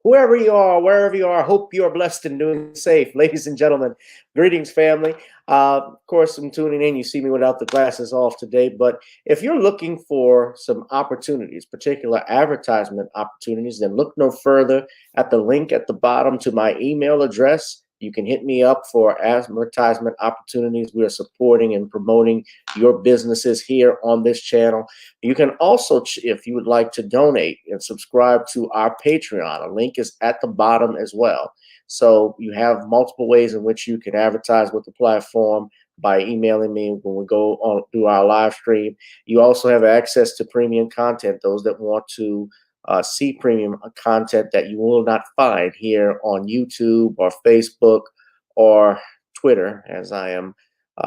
Whoever you are, wherever you are, hope you are blessed and doing safe. Ladies and gentlemen, greetings, family. Of course, I'm tuning in. You see me without the glasses off today. But if you're looking for some opportunities, particular advertisement opportunities, then look no further at the link at the bottom to my email address. You can hit me up for advertisement opportunities. We are supporting and promoting your businesses here on this channel. You can also, if you would like to donate and subscribe to our Patreon, a link is at the bottom as well. So you have multiple ways in which you can advertise with the platform by emailing me when we go on through our live stream. You also have access to premium content, those that want to see premium content that you will not find here on YouTube or Facebook or Twitter, as I am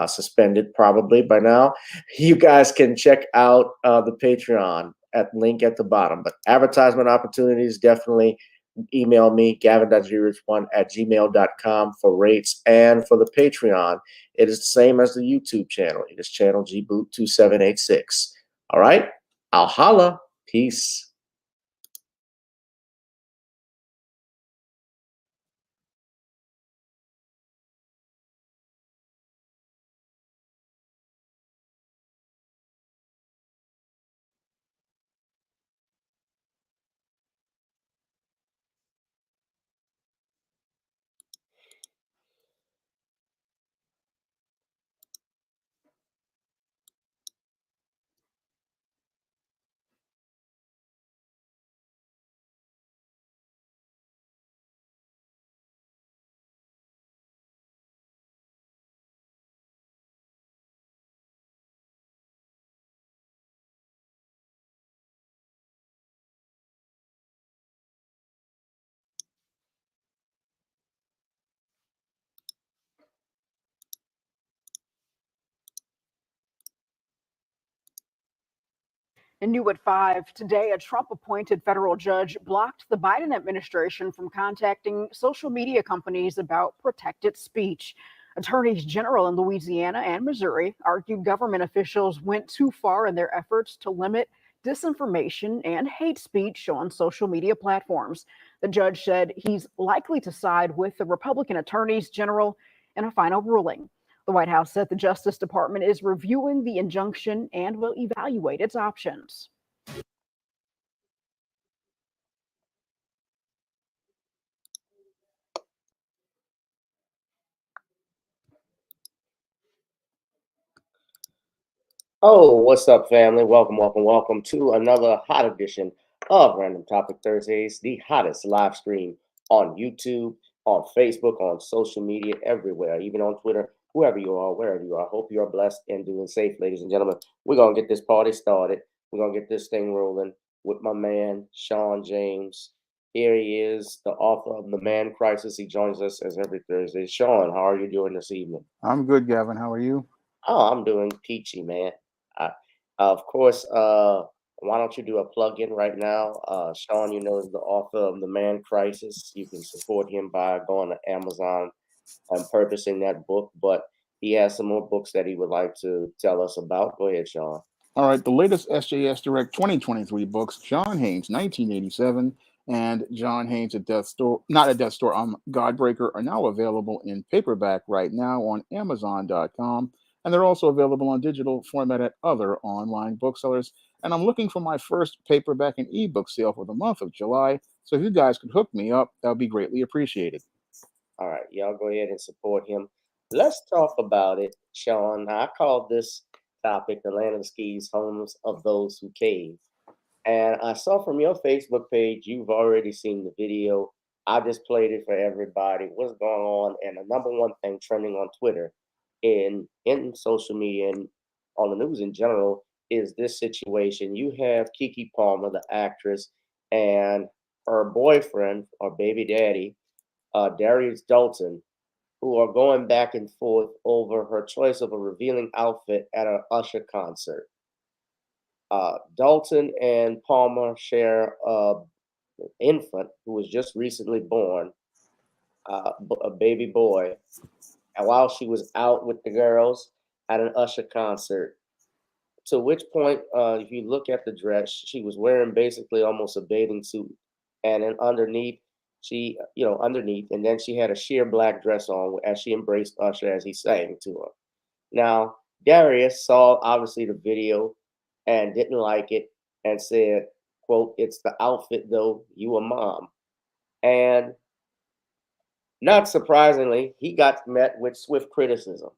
suspended probably by now. You guys can check out the Patreon at link at the bottom. But advertisement opportunities, definitely email me, gavin.grich1@gmail.com for rates. And for the Patreon, it is the same as the YouTube channel. It is channel gboot2786. All right, I'll holla. Peace. In New at 5 today, a Trump-appointed federal judge blocked the Biden administration from contacting social media companies about protected speech. Attorneys general in Louisiana and Missouri argued government officials went too far in their efforts to limit disinformation and hate speech on social media platforms. The judge said he's likely to side with the Republican attorneys general in a final ruling. The White House said the Justice Department is reviewing the injunction and will evaluate its options. Oh, what's up, family? Welcome, welcome, welcome to another hot edition of Random Topic Thursdays, the hottest live stream on YouTube, on Facebook, on social media, everywhere, even on Twitter, whoever you are, wherever you are. I hope you are blessed and doing safe, ladies and gentlemen. We're going to get this party started. We're going to get this thing rolling with my man, Sean James. Here he is, the author of The Man Crisis. He joins us as every Thursday. Sean, how are you doing this evening? I'm good, Gavin. How are you? Oh, I'm doing peachy, man. Uh, of course, why don't you do a plug-in right now? Sean, you know, is the author of The Man Crisis. You can support him by going to Amazon and purchasing that book, but he has some more books that he would like to tell us about. Go ahead, Sean. All right, the latest SJS Direct 2023 books, John Haynes, 1987, and John Haynes, at Death Store, not at Death Store, Godbreaker, are now available in paperback right now on Amazon.com. And they're also available on digital format at other online booksellers. And I'm looking for my first paperback and ebook sale for the month of July. So if you guys could hook me up, that would be greatly appreciated. All right, y'all go ahead and support him. Let's talk about it, Sean. I called this topic the land of the Skeeze, homes of those who cave. And I saw from your Facebook page, you've already seen the video. I just played it for everybody. What's going on? And the number one thing trending on Twitter, in social media, and on the news in general, is this situation. You have Keke Palmer, the actress, and her boyfriend or baby daddy, Darius Dalton, who are going back and forth over her choice of a revealing outfit at an Usher concert. Dalton and Palmer share an infant who was just recently born, a baby boy. And while she was out with the girls at an Usher concert, to which point, if you look at the dress, she was wearing basically almost a bathing suit, and then underneath, underneath, and then she had a sheer black dress on as she embraced Usher as he sang to her. Now, Darius saw obviously the video and didn't like it and said, quote, "It's the outfit though, you a mom." And not surprisingly, he got met with swift criticism.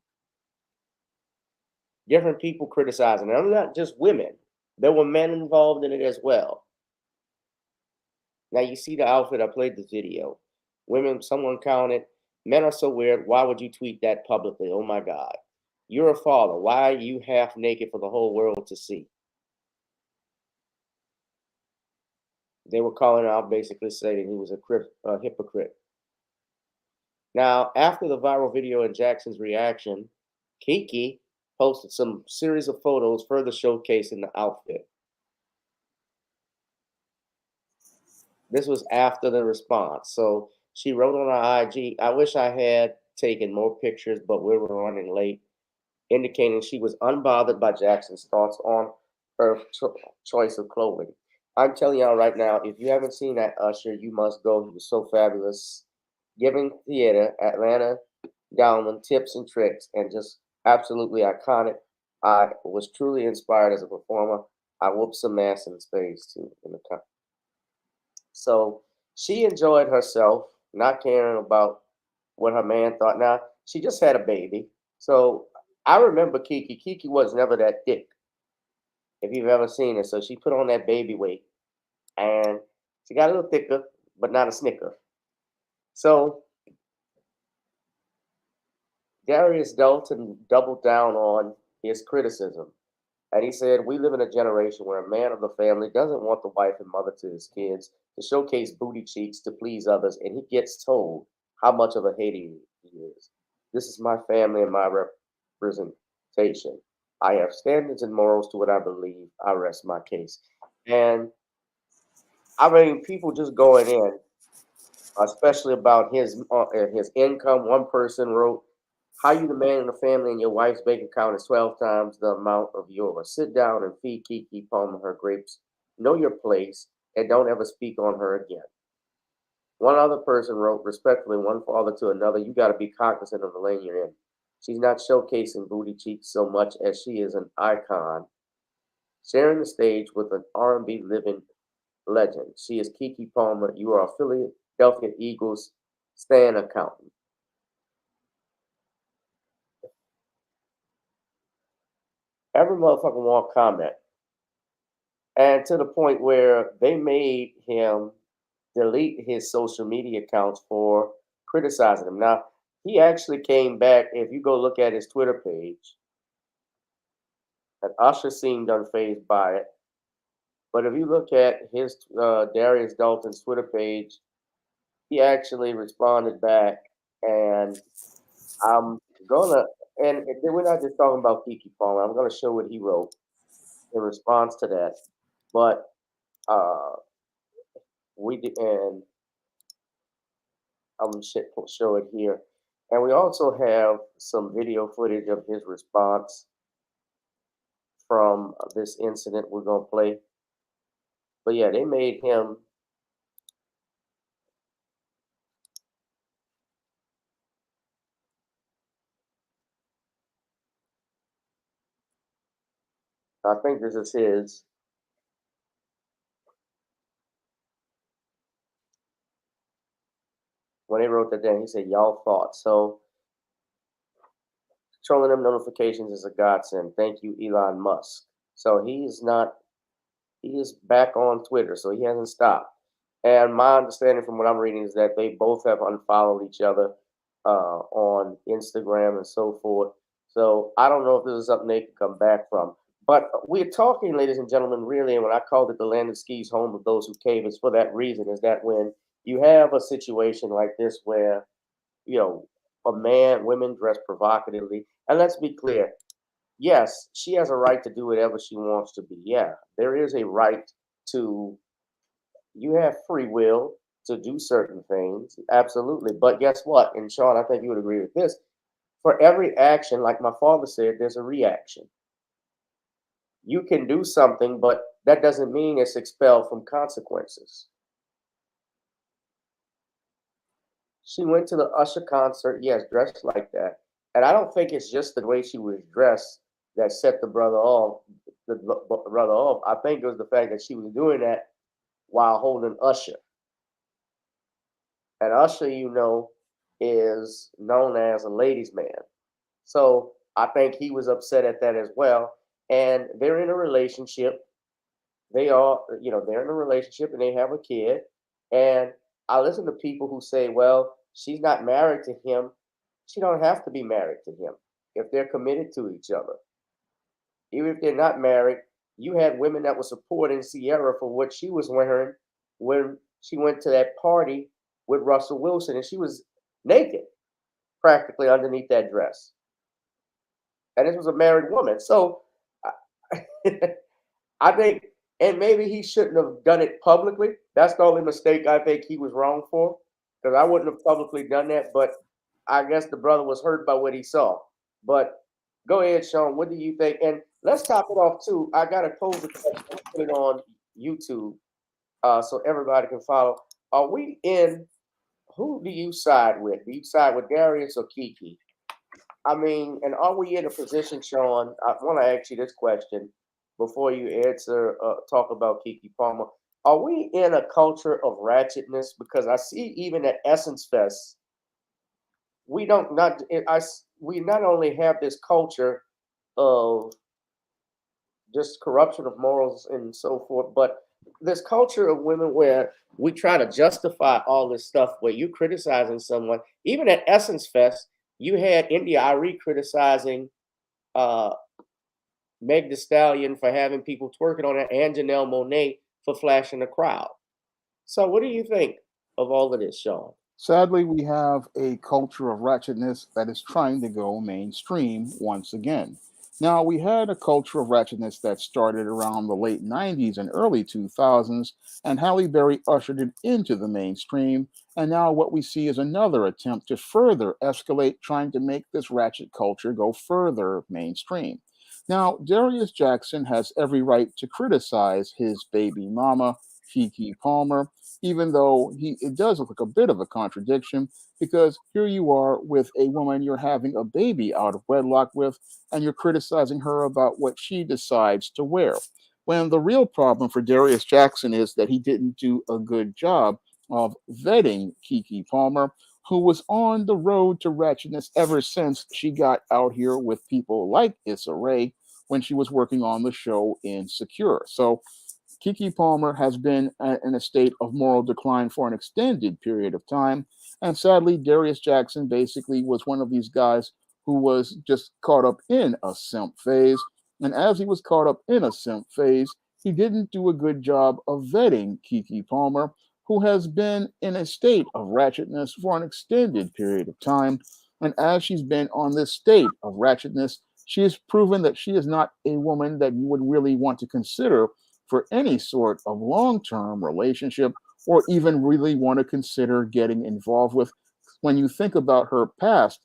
Different people criticizing. And not just women. There were men involved in it as well. Now you see the outfit, I played the video. Women, someone counted, "Men are so weird. Why would you tweet that publicly? Oh my God. You're a father. Why are you half naked for the whole world to see?" They were calling out, basically saying he was a hypocrite. Now, after the viral video and Jackson's reaction, Keke posted some series of photos further showcasing the outfit. This was after the response. So she wrote on her IG, "I wish I had taken more pictures, but we were running late," indicating she was unbothered by Jackson's thoughts on her choice of clothing. I'm telling y'all right now, if you haven't seen that Usher, you must go. He was so fabulous. Giving theater, Atlanta Gowland tips and tricks, and just absolutely iconic. I was truly inspired as a performer. I whooped some ass in space too in the country. So she enjoyed herself, not caring about what her man thought. Now, she just had a baby. So I remember Keke. Keke was never that thick, if you've ever seen it. So she put on that baby weight and she got a little thicker, but not a snicker. So Darius Dalton doubled down on his criticism. And he said, "We live in a generation where a man of the family doesn't want the wife and mother to his kids to showcase booty cheeks to please others, and he gets told how much of a hater he is. This is my family and my representation. I have standards and morals to what I believe. I rest my case." And I mean, people just going in, especially about his income. One person wrote, How you the man in the family and your wife's bank account is 12 times the amount of yours. Sit down and feed Kiki Palmer her grapes. Know your place and don't ever speak on her again. One other person wrote respectfully, one father to another, you got to be cognizant of the lane you're in. She's not showcasing booty cheeks so much as she is an icon, sharing the stage with an R&B living legend. She is Kiki Palmer. You are a Philadelphia Eagles Stan accountant. Every motherfucker want comment. And to the point where they made him delete his social media accounts for criticizing him. Now, he actually came back. If you go look at his Twitter page, and Usher seemed unfazed by it. But if you look at his Darius Dalton's Twitter page, he actually responded back, and I'm gonna. And we're not just talking about Kiki Palmer. I'm gonna show what he wrote in response to that. But uh, we did, and I'm gonna show it here. And we also have some video footage of his response from this incident we're gonna play. But yeah, they made him. I think this is his. When they wrote that down, he said, "Y'all thought so." Controlling them notifications is a godsend. Thank you, Elon Musk. So he's not. He is back on Twitter, so he hasn't stopped. And my understanding from what I'm reading is that they both have unfollowed each other on Instagram and so forth. So I don't know if this is something they can come back from. But we're talking, ladies and gentlemen, really, and when I called it the land of skis, home of those who cave, it's for that reason, is that when you have a situation like this where, you know, women dress provocatively, and let's be clear, yes, she has a right to do whatever she wants to be. Yeah, there is a right to, you have free will to do certain things, absolutely. But guess what? And Sean, I think you would agree with this. For every action, like my father said, there's a reaction. You can do something, but that doesn't mean it's expelled from consequences. She went to the Usher concert, yes, dressed like that. And I don't think it's just the way she was dressed that set the brother off. I think it was the fact that she was doing that while holding Usher. And Usher, is known as a ladies' man. So I think he was upset at that as well. And they're in a relationship. They're in a relationship and they have a kid. And I listen to people who say, well, she's not married to him. She don't have to be married to him if they're committed to each other. Even if they're not married, you had women that were supporting Sierra for what she was wearing when she went to that party with Russell Wilson, and she was naked practically underneath that dress. And this was a married woman. So I think, and maybe he shouldn't have done it publicly. That's the only mistake I think he was wrong for, because I wouldn't have publicly done that. But I guess the brother was hurt by what he saw. But go ahead, Sean. What do you think? And let's top it off too. I got to pose a question. Put it on YouTube so everybody can follow. Are we in? Who do you side with? Do you side with Darius or Kiki? I mean, and are we in a position, Sean? I want to ask you this question before you answer, talk about Kiki Palmer. Are we in a culture of ratchetness? Because I see even at Essence Fest, we don't not I we not only have this culture of just corruption of morals and so forth, but this culture of women where we try to justify all this stuff where you criticizing someone. Even at Essence Fest, you had India Ari criticizing uh, Meg Thee Stallion for having people twerking on her and Janelle Monáe for flashing the crowd. So, what do you think of all of this, Sean? Sadly, we have a culture of ratchetness that is trying to go mainstream once again. Now, we had a culture of ratchetness that started around the late 90s and early 2000s, and Halle Berry ushered it into the mainstream. And now, what we see is another attempt to further escalate, trying to make this ratchet culture go further mainstream. Now, Darius Jackson has every right to criticize his baby mama, Kiki Palmer, even though it does look like a bit of a contradiction because here you are with a woman you're having a baby out of wedlock with, and you're criticizing her about what she decides to wear. When the real problem for Darius Jackson is that he didn't do a good job of vetting Kiki Palmer, who was on the road to ratchetness ever since she got out here with people like Issa Rae when she was working on the show Insecure. So Kiki Palmer has been in a state of moral decline for an extended period of time. And sadly, Darius Jackson basically was one of these guys who was just caught up in a simp phase. And as he was caught up in a simp phase, he didn't do a good job of vetting Kiki Palmer, who has been in a state of ratchetness for an extended period of time. And as she's been on this state of ratchetness, she has proven that she is not a woman that you would really want to consider for any sort of long term relationship or even really want to consider getting involved with when you think about her past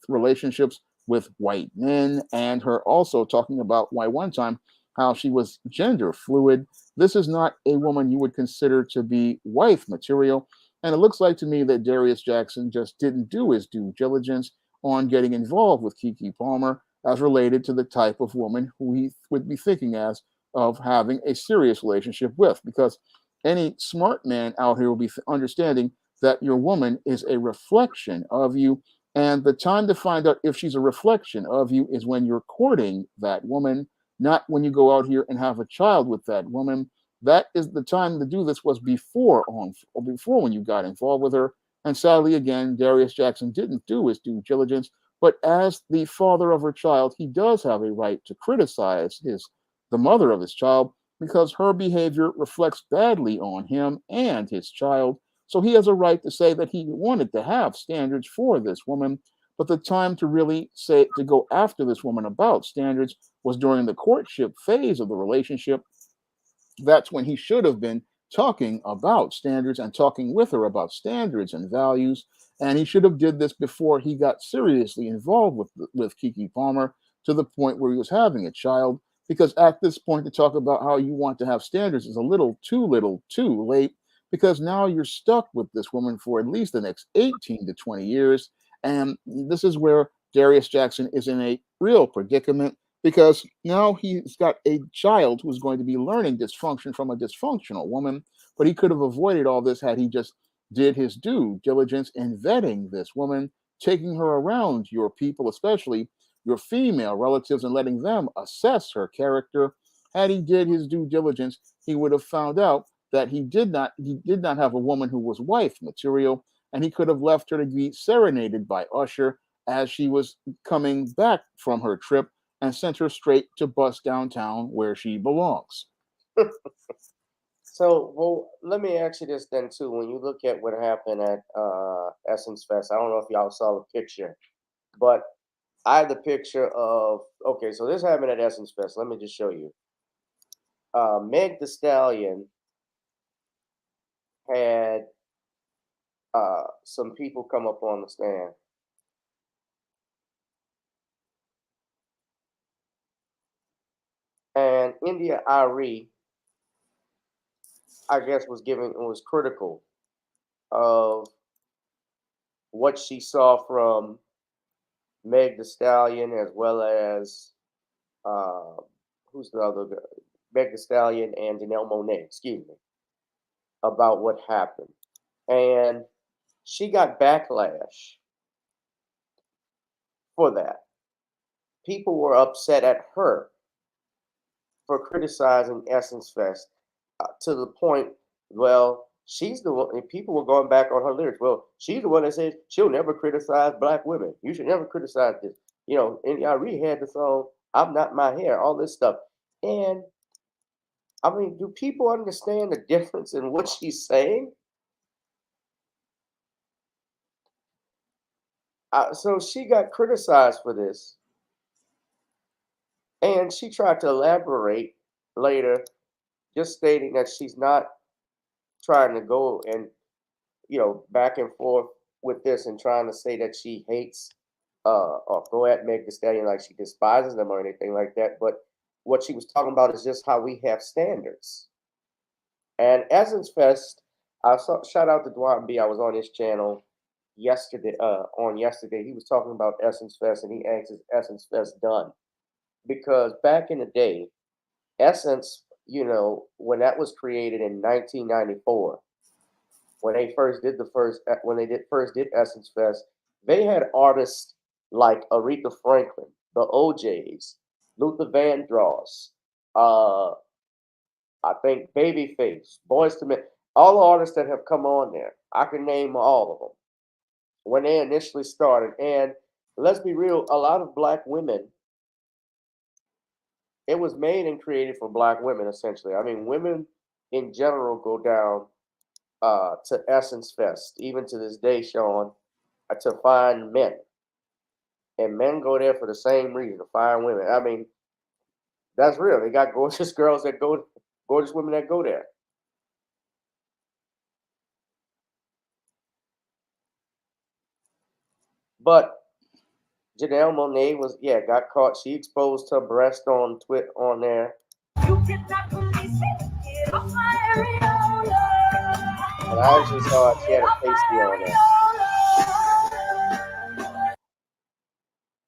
relationships with white men and her also talking about why one time how she was gender fluid. This is not a woman you would consider to be wife material. And it looks like to me that Darius Jackson just didn't do his due diligence on getting involved with Kiki Palmer as related to the type of woman who he would be thinking as of having a serious relationship with, because any smart man out here will be understanding that your woman is a reflection of you. And the time to find out if she's a reflection of you is when you're courting that woman, not when you go out here and have a child with that woman. That is the time to do this was before or before when you got involved with her. And sadly, again, Darius Jackson didn't do his due diligence. But as the father of her child, he does have a right to criticize the mother of his child because her behavior reflects badly on him and his child. So he has a right to say that he wanted to have standards for this woman. But the time to really say to go after this woman about standards was during the courtship phase of the relationship. That's when he should have been talking about standards and talking with her about standards and values. And he should have did this before he got seriously involved with Kiki Palmer to the point where he was having a child. Because at this point, to talk about how you want to have standards is a little too late. Because now you're stuck with this woman for at least the next 18 to 20 years. And this is where Darius Jackson is in a real predicament because now he's got a child who's going to be learning dysfunction from a dysfunctional woman. But he could have avoided all this had he just did his due diligence in vetting this woman, taking her around your people, especially your female relatives, and letting them assess her character. Had he did his due diligence, he would have found out that he did not have a woman who was wife material, and he could have left her to be serenaded by Usher as she was coming back from her trip and sent her straight to bus downtown where she belongs. So, well, let me ask you this then too. When you look at what happened at Essence Fest, I don't know if y'all saw the picture, but I had the picture of okay. So this happened at Essence Fest. Let me just show you. Meg the Stallion had some people come up on the stand, and India Ari, I guess, was critical of what she saw from Meg the Stallion as well as uh, who's the other guy? Meg the Stallion and Janelle Monae, excuse me, about what happened. And she got backlash for that. People were upset at her for criticizing Essence Fest to the point, well, she's the one, and people were going back on her lyrics. Well, she's the one that said she'll never criticize black women. You should never criticize this. And I really had the song, I'm Not My Hair, all this stuff. And I mean, do people understand the difference in what she's saying? So she got criticized for this. And she tried to elaborate later, just stating that she's not trying to go and, back and forth with this and trying to say that she hates or go at Meg Thee Stallion like she despises them or anything like that. But what she was talking about is just how we have standards. And Essence Fest, shout out to Dwan B. I was on his channel yesterday. He was talking about Essence Fest, and he asked, "Is Essence Fest done?" Because back in the day, Essence, when that was created in 1994, when they first did Essence Fest, they had artists like Aretha Franklin, the OJs, Luther Vandross, uh, I think Babyface, Boys to Men, all the artists that have come on there. I can name all of them when they initially started. And let's be real, a lot of black women, it was made and created for black women, essentially. I mean, women in general go down to Essence Fest, even to this day, Sean, to find men. And men go there for the same reason, to find women. I mean, that's real. They got gorgeous girls that go, gorgeous women that go there. But Janelle Monáe got caught. She exposed her breast on there. You did not release it. Get off my areola. And I actually saw she had a pasty on there.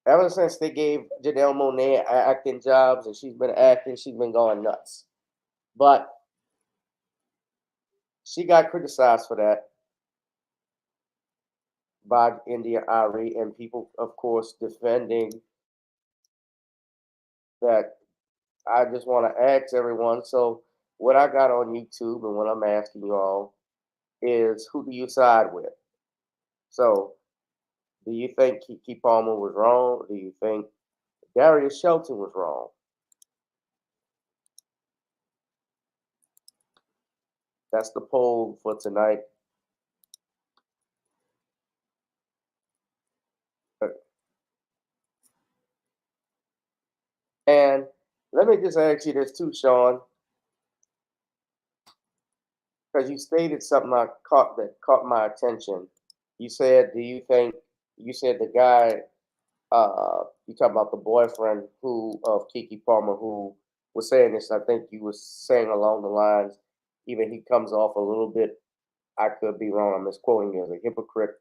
Ever since they gave Janelle Monáe acting jobs and she's been acting, she's been going nuts. But she got criticized for that by India Ari and people, of course, defending that. I just want to ask everyone. So, what I got on YouTube and what I'm asking you all is, who do you side with? So, do you think Kiki Palmer was wrong? Do you think Darius Shelton was wrong? That's the poll for tonight. And let me just ask you this too, Sean, because you stated something that caught my attention. You said, "Do you think?" You said the guy. You talk about the boyfriend of Kiki Palmer who was saying this. I think you was saying along the lines, even he comes off a little bit. I could be wrong. I'm misquoting you as a hypocrite,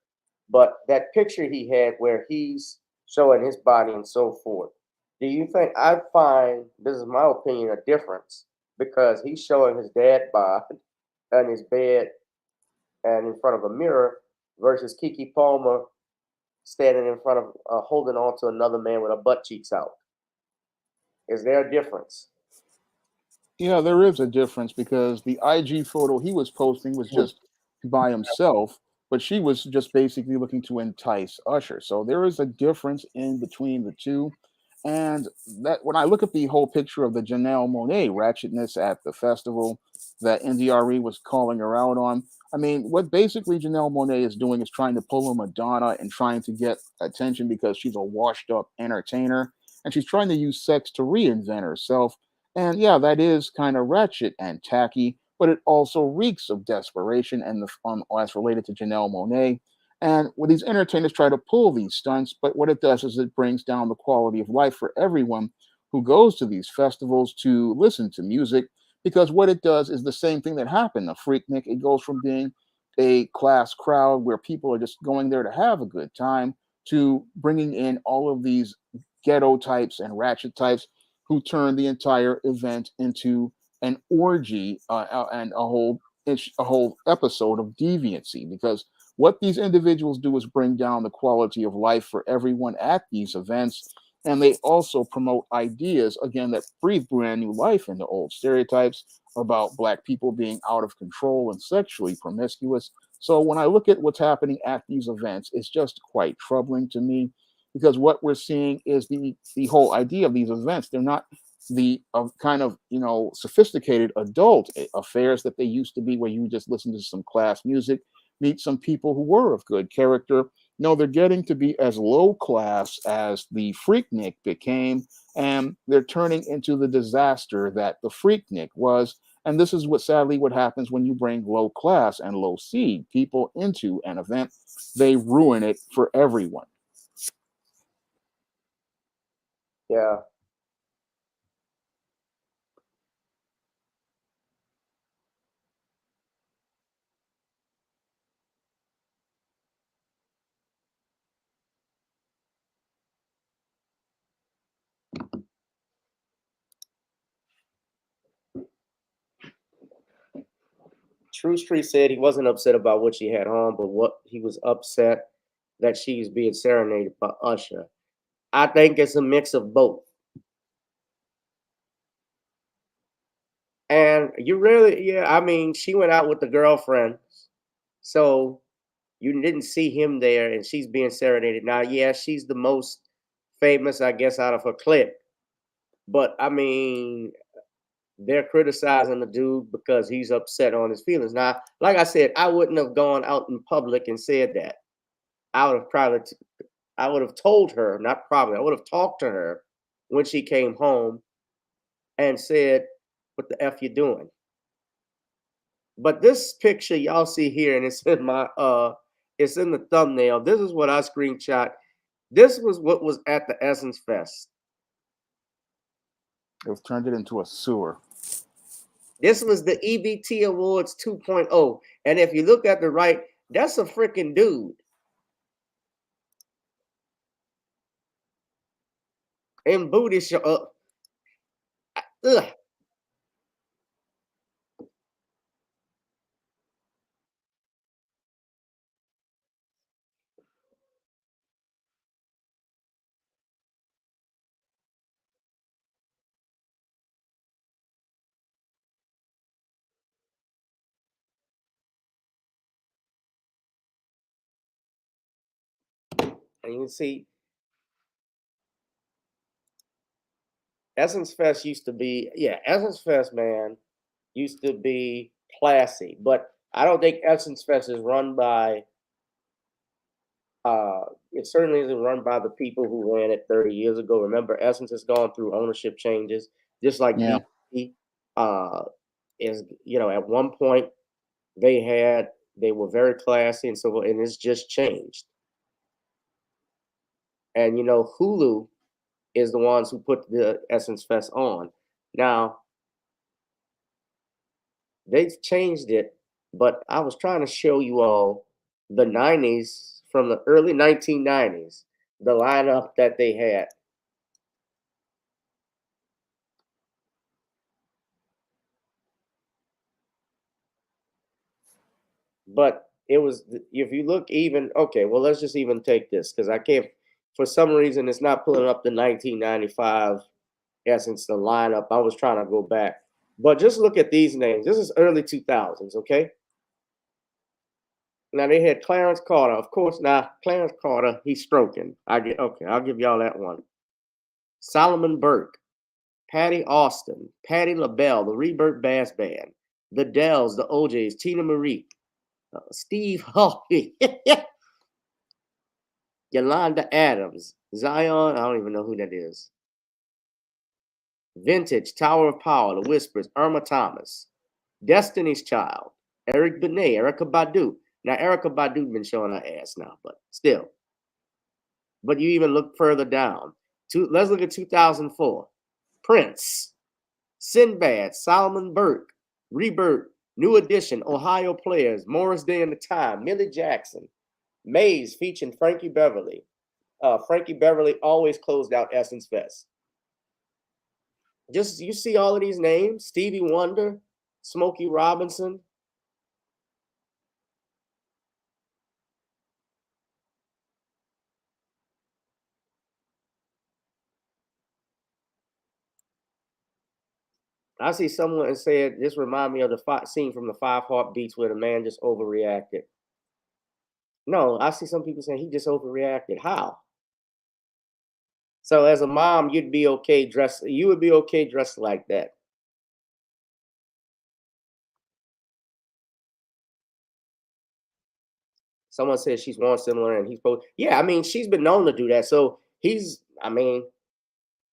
but that picture he had where he's showing his body and so forth. Do you think I find this is my opinion a difference because he's showing his dad bod on his bed and in front of a mirror versus Kiki Palmer standing in front of holding on to another man with her butt cheeks out? Is there a difference? Yeah, there is a difference because the IG photo he was posting was just by himself, but she was just basically looking to entice Usher. So there is a difference in between the two. And that when I look at the whole picture of the Janelle Monáe ratchetness at the festival that NDRE was calling her out on, I mean, what basically Janelle Monáe is doing is trying to pull a Madonna and trying to get attention because she's a washed up entertainer and she's trying to use sex to reinvent herself. And yeah, that is kind of ratchet and tacky, but it also reeks of desperation and the as related to Janelle Monáe. And when these entertainers try to pull these stunts, but what it does is it brings down the quality of life for everyone who goes to these festivals to listen to music. Because what it does is the same thing that happened to Freaknik. It goes from being a class crowd where people are just going there to have a good time to bringing in all of these ghetto types and ratchet types who turned the entire event into an orgy and a whole episode of deviancy. Because what these individuals do is bring down the quality of life for everyone at these events, and they also promote ideas again that breathe brand new life into old stereotypes about black people being out of control and sexually promiscuous. So when I look at what's happening at these events, it's just quite troubling to me because what we're seeing is the whole idea of these events. They're not the kind of sophisticated adult affairs that they used to be, where you just listen to some class music, meet some people who were of good character, No, they're getting to be as low class as the Freaknik became, and they're turning into the disaster that the Freaknik was. And this is what happens when you bring low class and low seed people into an event. They ruin it for everyone. Yeah. True Street said he wasn't upset about what she had on, but what he was upset that she was being serenaded by Usher. I think it's a mix of both. And you really, yeah, I mean, she went out with the girlfriend, so you didn't see him there, and she's being serenaded. Now, yeah, she's the most famous, I guess, out of her clique. But I mean, they're criticizing the dude because he's upset on his feelings. Now, like I said, I wouldn't have gone out in public and said that. I would have probably, I would have told her, not probably, I would have talked to her when she came home and said, "What the f you doing?" But this picture y'all see here, and it's in the thumbnail. This is what I screenshot. This was what was at the Essence Fest. They've turned it into a sewer. This was the EBT Awards 2.0. And if you look at the right, that's a freaking dude. And booty shot. Ugh. And you can see Essence Fest used to be, yeah, Essence Fest, man, used to be classy. But I don't think Essence Fest is run by it certainly isn't run by the people who ran it 30 years ago. Remember, Essence has gone through ownership changes, just like Yeah. BP uh, is. You know, at one point they were very classy, and so and it's just changed. And you know, Hulu is the ones who put the Essence Fest on. Now they've changed it, but I was trying to show you all the '90s from the early 1990s, the lineup that they had. But it was if you look even okay, well let's just even take this because I can't for some reason it's not pulling up the 1995 Essence the lineup. I was trying to go back. But just look at these names. This is early 2000s, okay? Now they had Clarence Carter. Of course, now Clarence Carter, he's stroking. I get okay, I'll give y'all that one. Solomon Burke, Patty Austin, Patti LaBelle, the Rebirth Bass Band, the Dells, the OJs, Tina Marie, Steve Harvey, Yolanda Adams, Zion, I don't even know who that is. Vintage, Tower of Power, The Whispers, Irma Thomas, Destiny's Child, Eric Benet, Erica Badu. Now, Erica Badu been showing her ass now, but still. But you even look further down. Let's look at 2004. Prince, Sinbad, Solomon Burke, Rebirth, New Edition, Ohio Players, Morris Day and the Time, Millie Jackson, Maze featuring Frankie Beverly. Frankie Beverly always closed out Essence Fest. Just you see all of these names: Stevie Wonder, Smokey Robinson. I see someone said this remind me of the scene from the Five Heartbeats where the man just overreacted. No, I see some people saying he just overreacted. How? So as a mom, you'd be okay dressed. You would be okay dressed like that. Someone said she's one similar, and he's both. Yeah, I mean, she's been known to do that. So I mean,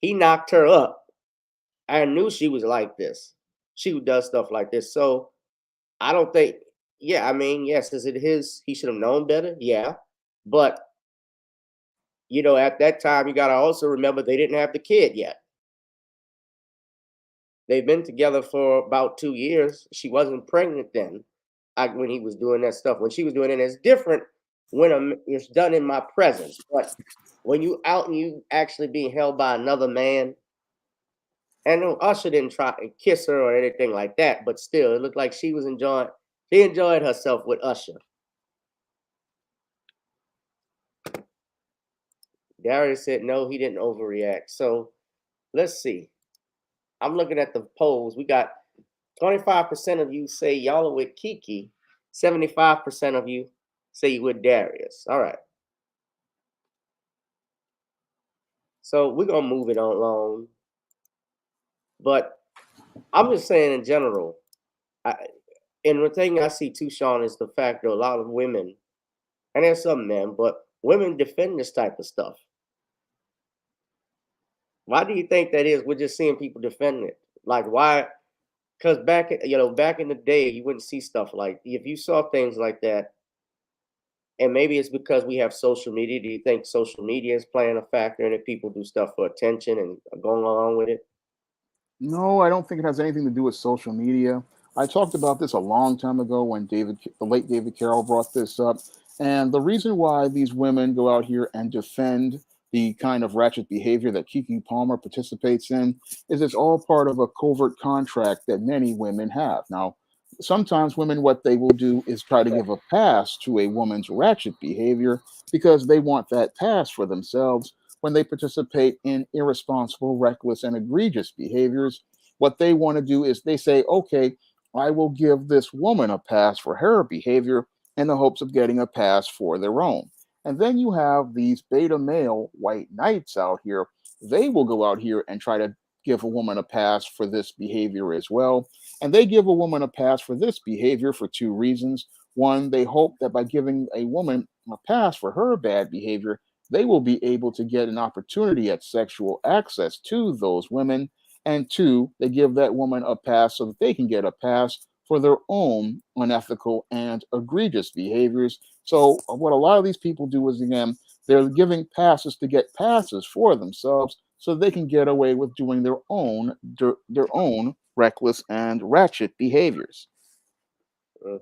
he knocked her up. I knew she was like this. She does stuff like this. So I don't think. Yeah, I mean, yes, is it his? He should have known better. Yeah, but at that time, you got to also remember they didn't have the kid yet. They've been together for about 2 years. She wasn't pregnant then. When he was doing that stuff. When she was doing it, it's different when it's done in my presence. But when you out and you actually being held by another man, and no, Usher didn't try to kiss her or anything like that, but still, it looked like she was enjoying. She enjoyed herself with Usher. Darius said no, he didn't overreact. So let's see. I'm looking at the polls. We got 25% of you say y'all are with Kiki. 75% of you say you with Darius. All right. So we're gonna move it on along. But I'm just saying in general, and the thing I see too, Sean, is the fact that a lot of women, and there's some men, but women defend this type of stuff. Why do you think that is? We're just seeing people defend it. Like why? Because back in the day, you wouldn't see stuff like if you saw things like that, and maybe it's because we have social media. Do you think social media is playing a factor in it? People do stuff for attention and going along with it. No, I don't think it has anything to do with social media. I talked about this a long time ago when the late David Carroll brought this up. And the reason why these women go out here and defend the kind of ratchet behavior that Kiki Palmer participates in is it's all part of a covert contract that many women have. Now, sometimes women, what they will do is try to give a pass to a woman's ratchet behavior because they want that pass for themselves when they participate in irresponsible, reckless, and egregious behaviors. What they want to do is they say, okay, I will give this woman a pass for her behavior in the hopes of getting a pass for their own. And then you have these beta male white knights out here. They will go out here and try to give a woman a pass for this behavior as well. And they give a woman a pass for this behavior for two reasons. One, they hope that by giving a woman a pass for her bad behavior, they will be able to get an opportunity at sexual access to those women. And two, they give that woman a pass so that they can get a pass for their own unethical and egregious behaviors. So, what a lot of these people do is, again, they're giving passes to get passes for themselves so they can get away with doing their own reckless and ratchet behaviors. Uh,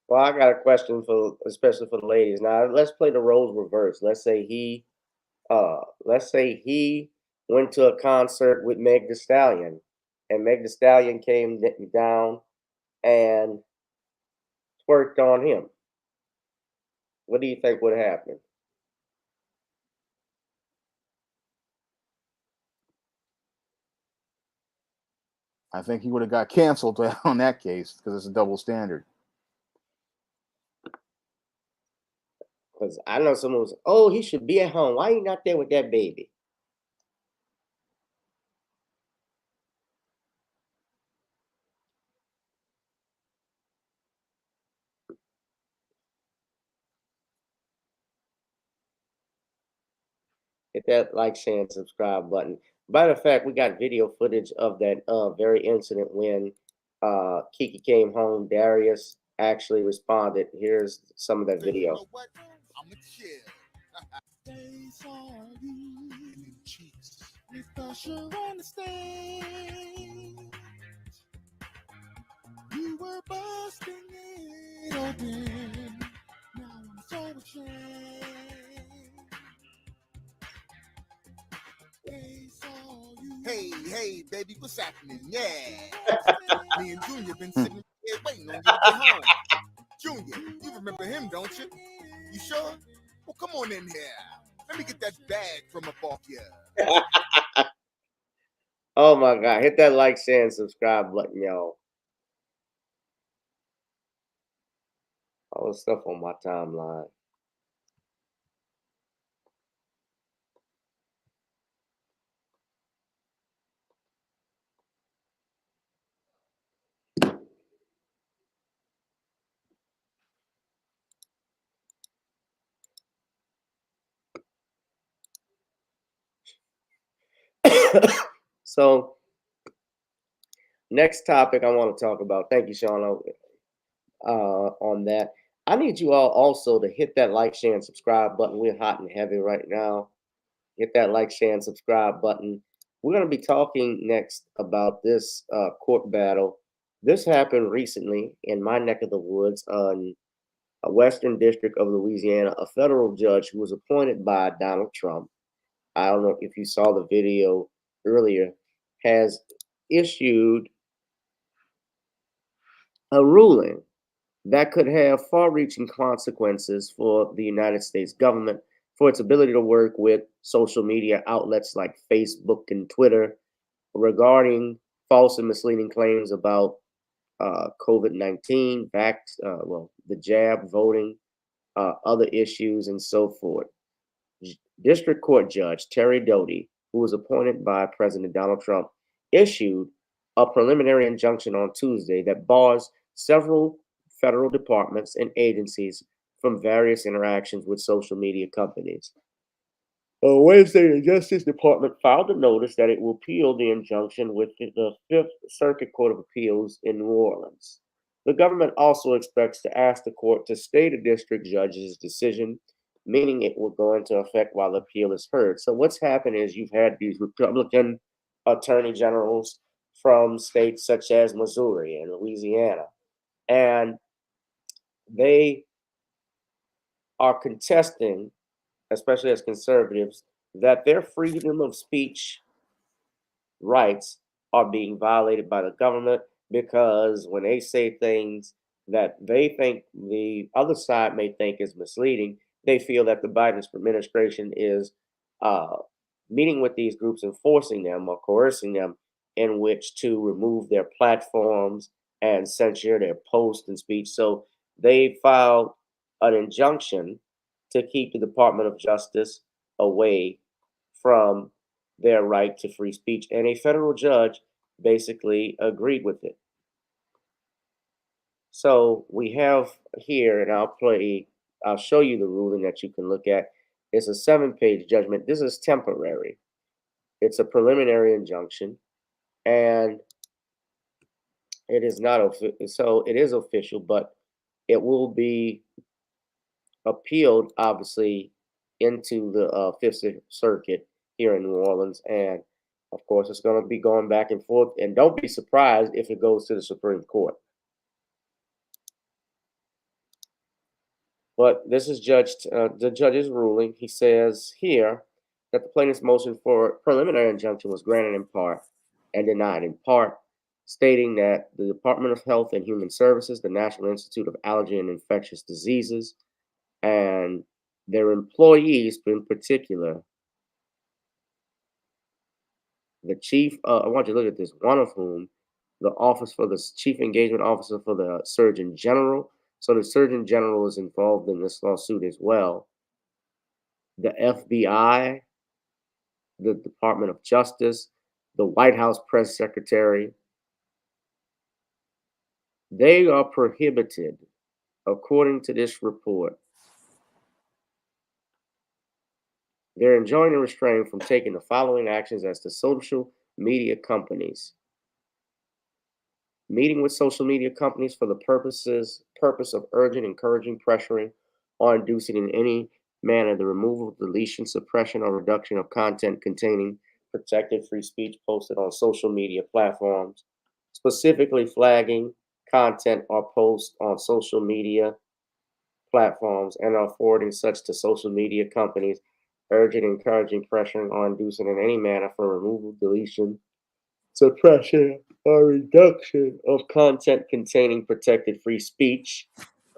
Well, I got a question especially for the ladies. Now, let's play the roles reversed. Let's say he went to a concert with Meg Thee Stallion, and Meg Thee Stallion came down and twerked on him. What do you think would happen? I think he would have got canceled on that case because it's a double standard. Because I know someone was, oh, he should be at home. Why he not there with that baby? Hit that like, share, and subscribe button. Matter of fact, we got video footage of that very incident when Kiki came home. Darius actually responded. Here's some of that video. You know what? I'm a chill. Days on you and them cheeks. Because you understand. You were busting it open. Now I'm so ashamed. Hey, baby, what's happening? Yeah. Me and Junior been sitting here waiting on you to get home. Junior, you remember him, don't you? You sure? Well, come on in here. Let me get that bag from up off you. Oh my God. Hit that like, share, and subscribe button, y'all. All the stuff on my timeline. So, next topic I want to talk about. Thank you, Sean, on that. I need you all also to hit that like, share, and subscribe button. We're hot and heavy right now. Hit that like, share, and subscribe button. We're going to be talking next about this court battle. This happened recently in my neck of the woods on a Western District of Louisiana. A federal judge who was appointed by Donald Trump, I don't know if you saw the video earlier, has issued a ruling that could have far reaching consequences for the United States government, for its ability to work with social media outlets like Facebook and Twitter regarding false and misleading claims about COVID-19, the jab, voting, other issues, and so forth. District Court Judge Terry Doty, who was appointed by President Donald Trump, issued a preliminary injunction on Tuesday that bars several federal departments and agencies from various interactions with social media companies. On Wednesday, the Justice Department filed a notice that it will appeal the injunction with the Fifth Circuit Court of Appeals in New Orleans. The government also expects to ask the court to stay the district judge's decision, meaning it will go into effect while the appeal is heard. So what's happened is you've had these Republican attorney generals from states such as Missouri and Louisiana, and they are contesting, especially as conservatives, that their freedom of speech rights are being violated by the government, because when they say things that they think the other side may think is misleading, they feel that the Biden administration is uh, meeting with these groups and forcing them or coercing them in which to remove their platforms and censure their posts and speech. So they filed an injunction to keep the Department of Justice away from their right to free speech. And a federal judge basically agreed with it. So we have here, and I'll show you the ruling that you can look at. It's a 7-page judgment. This is temporary. It's a preliminary injunction, and it is not official. So it is official, but it will be appealed, obviously, into the Fifth Circuit here in New Orleans. And of course, it's going to be going back and forth. And don't be surprised if it goes to the Supreme Court. But this is the judge's ruling. He says here that the plaintiff's motion for preliminary injunction was granted in part and denied in part, stating that the Department of Health and Human Services, the National Institute of Allergy and Infectious Diseases, and their employees in particular, the chief, I want you to look at this, one of whom, the office for the chief engagement officer for the Surgeon General. So the Surgeon General is involved in this lawsuit as well. The FBI, the Department of Justice, the White House press secretary, they are prohibited, according to this report. They're enjoined and restrained from taking the following actions as to social media companies: meeting with social media companies for the purpose of urging, encouraging, pressuring, or inducing in any manner the removal, deletion, suppression, or reduction of content containing protected free speech posted on social media platforms, specifically flagging content or posts on social media platforms and are forwarding such to social media companies, urging, encouraging, pressuring, or inducing in any manner for removal, deletion, suppression, or reduction of content containing protected free speech,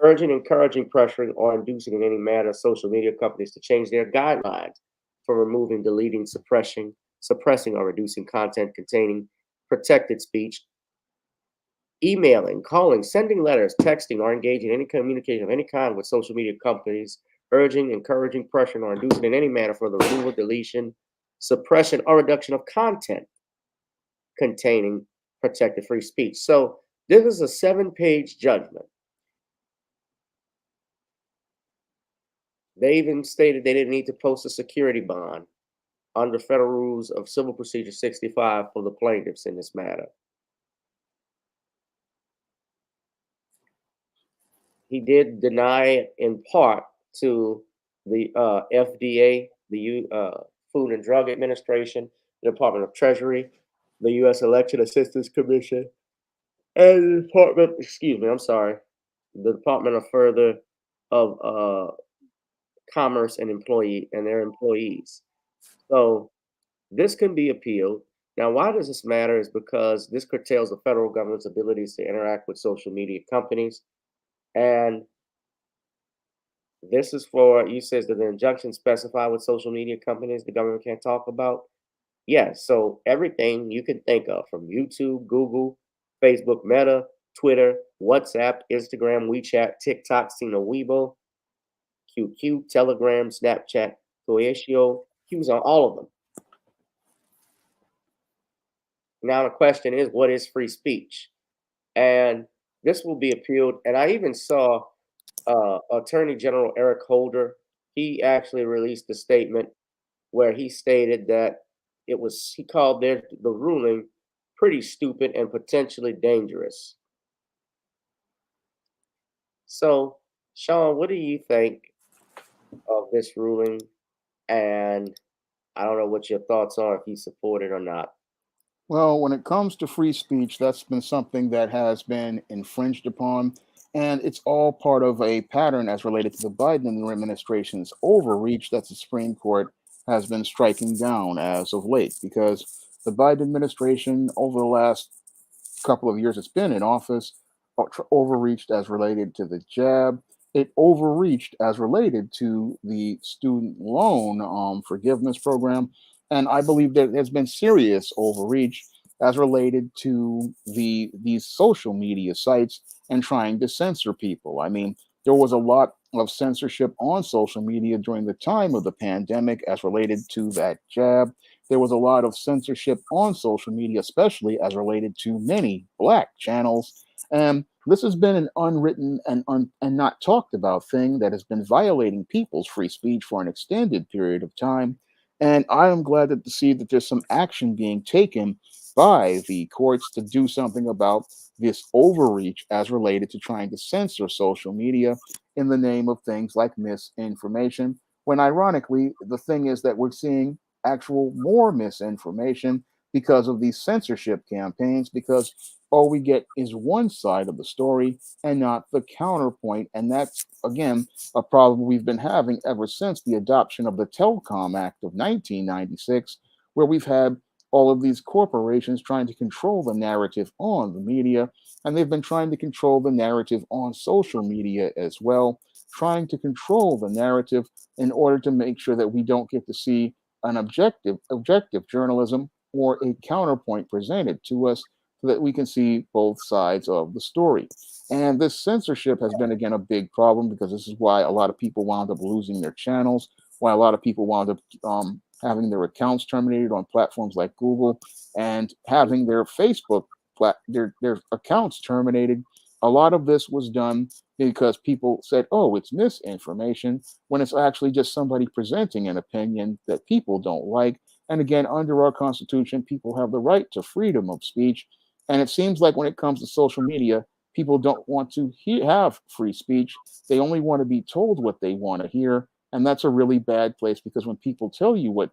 urging, encouraging, pressuring, or inducing in any manner social media companies to change their guidelines for removing, deleting, suppressing, or reducing content containing protected speech, emailing, calling, sending letters, texting, or engaging in any communication of any kind with social media companies, urging, encouraging, pressuring, or inducing in any manner for the removal, deletion, suppression, or reduction of content containing protected free speech. So this is a 7-page judgment. They even stated they didn't need to post a security bond under Federal Rules of Civil Procedure 65 for the plaintiffs in this matter. He did deny it in part to the FDA, the Food and Drug Administration, the Department of Treasury, the U.S. Election Assistance Commission, and the Department, excuse me, I'm sorry, the Department of Further of Commerce and their employees. So this can be appealed. Now, why does this matter? Is because this curtails the federal government's abilities to interact with social media companies. And this is for, you says that the injunction specify what social media companies the government can't talk about. Yes, so everything you can think of from YouTube, Google, Facebook, Meta, Twitter, WhatsApp, Instagram, WeChat, TikTok, Sino Weibo, QQ, Telegram, Snapchat, Coatio, Q's on all of them. Now the question is, what is free speech? And this will be appealed. And I even saw Attorney General Eric Holder. He actually released a statement where he stated that he called the ruling pretty stupid and potentially dangerous. So, Sean, what do you think of this ruling? And I don't know what your thoughts are, if you support it or not. Well, when it comes to free speech, that's been something that has been infringed upon. And it's all part of a pattern as related to the Biden administration's overreach that the Supreme Court has been striking down as of late. Because the Biden administration, over the last couple of years it's been in office, overreached as related to the jab. It overreached as related to the student loan forgiveness program. And I believe that there's been serious overreach as related to these social media sites and trying to censor people. I mean, there was a lot of censorship on social media during the time of the pandemic as related to that jab. There was a lot of censorship on social media, especially as related to many Black channels. And this has been an unwritten and not talked about thing that has been violating people's free speech for an extended period of time. And I am glad to see that there's some action being taken by the courts to do something about this overreach as related to trying to censor social media in the name of things like misinformation. When ironically, the thing is that we're seeing actual more misinformation because of these censorship campaigns, because all we get is one side of the story and not the counterpoint. And that's, again, a problem we've been having ever since the adoption of the Telecom Act of 1996, where we've had all of these corporations trying to control the narrative on the media. And they've been trying to control the narrative on social media as well, trying to control the narrative in order to make sure that we don't get to see an objective journalism or a counterpoint presented to us so that we can see both sides of the story. And this censorship has been, again, a big problem because this is why a lot of people wound up losing their channels, why a lot of people wound up having their accounts terminated on platforms like Google and having their Facebook, their accounts terminated. A lot of this was done because people said, oh, it's misinformation, when it's actually just somebody presenting an opinion that people don't like. And again, under our Constitution, people have the right to freedom of speech. And it seems like when it comes to social media, people don't want to have free speech. They only want to be told what they want to hear. And that's a really bad place because when people tell you what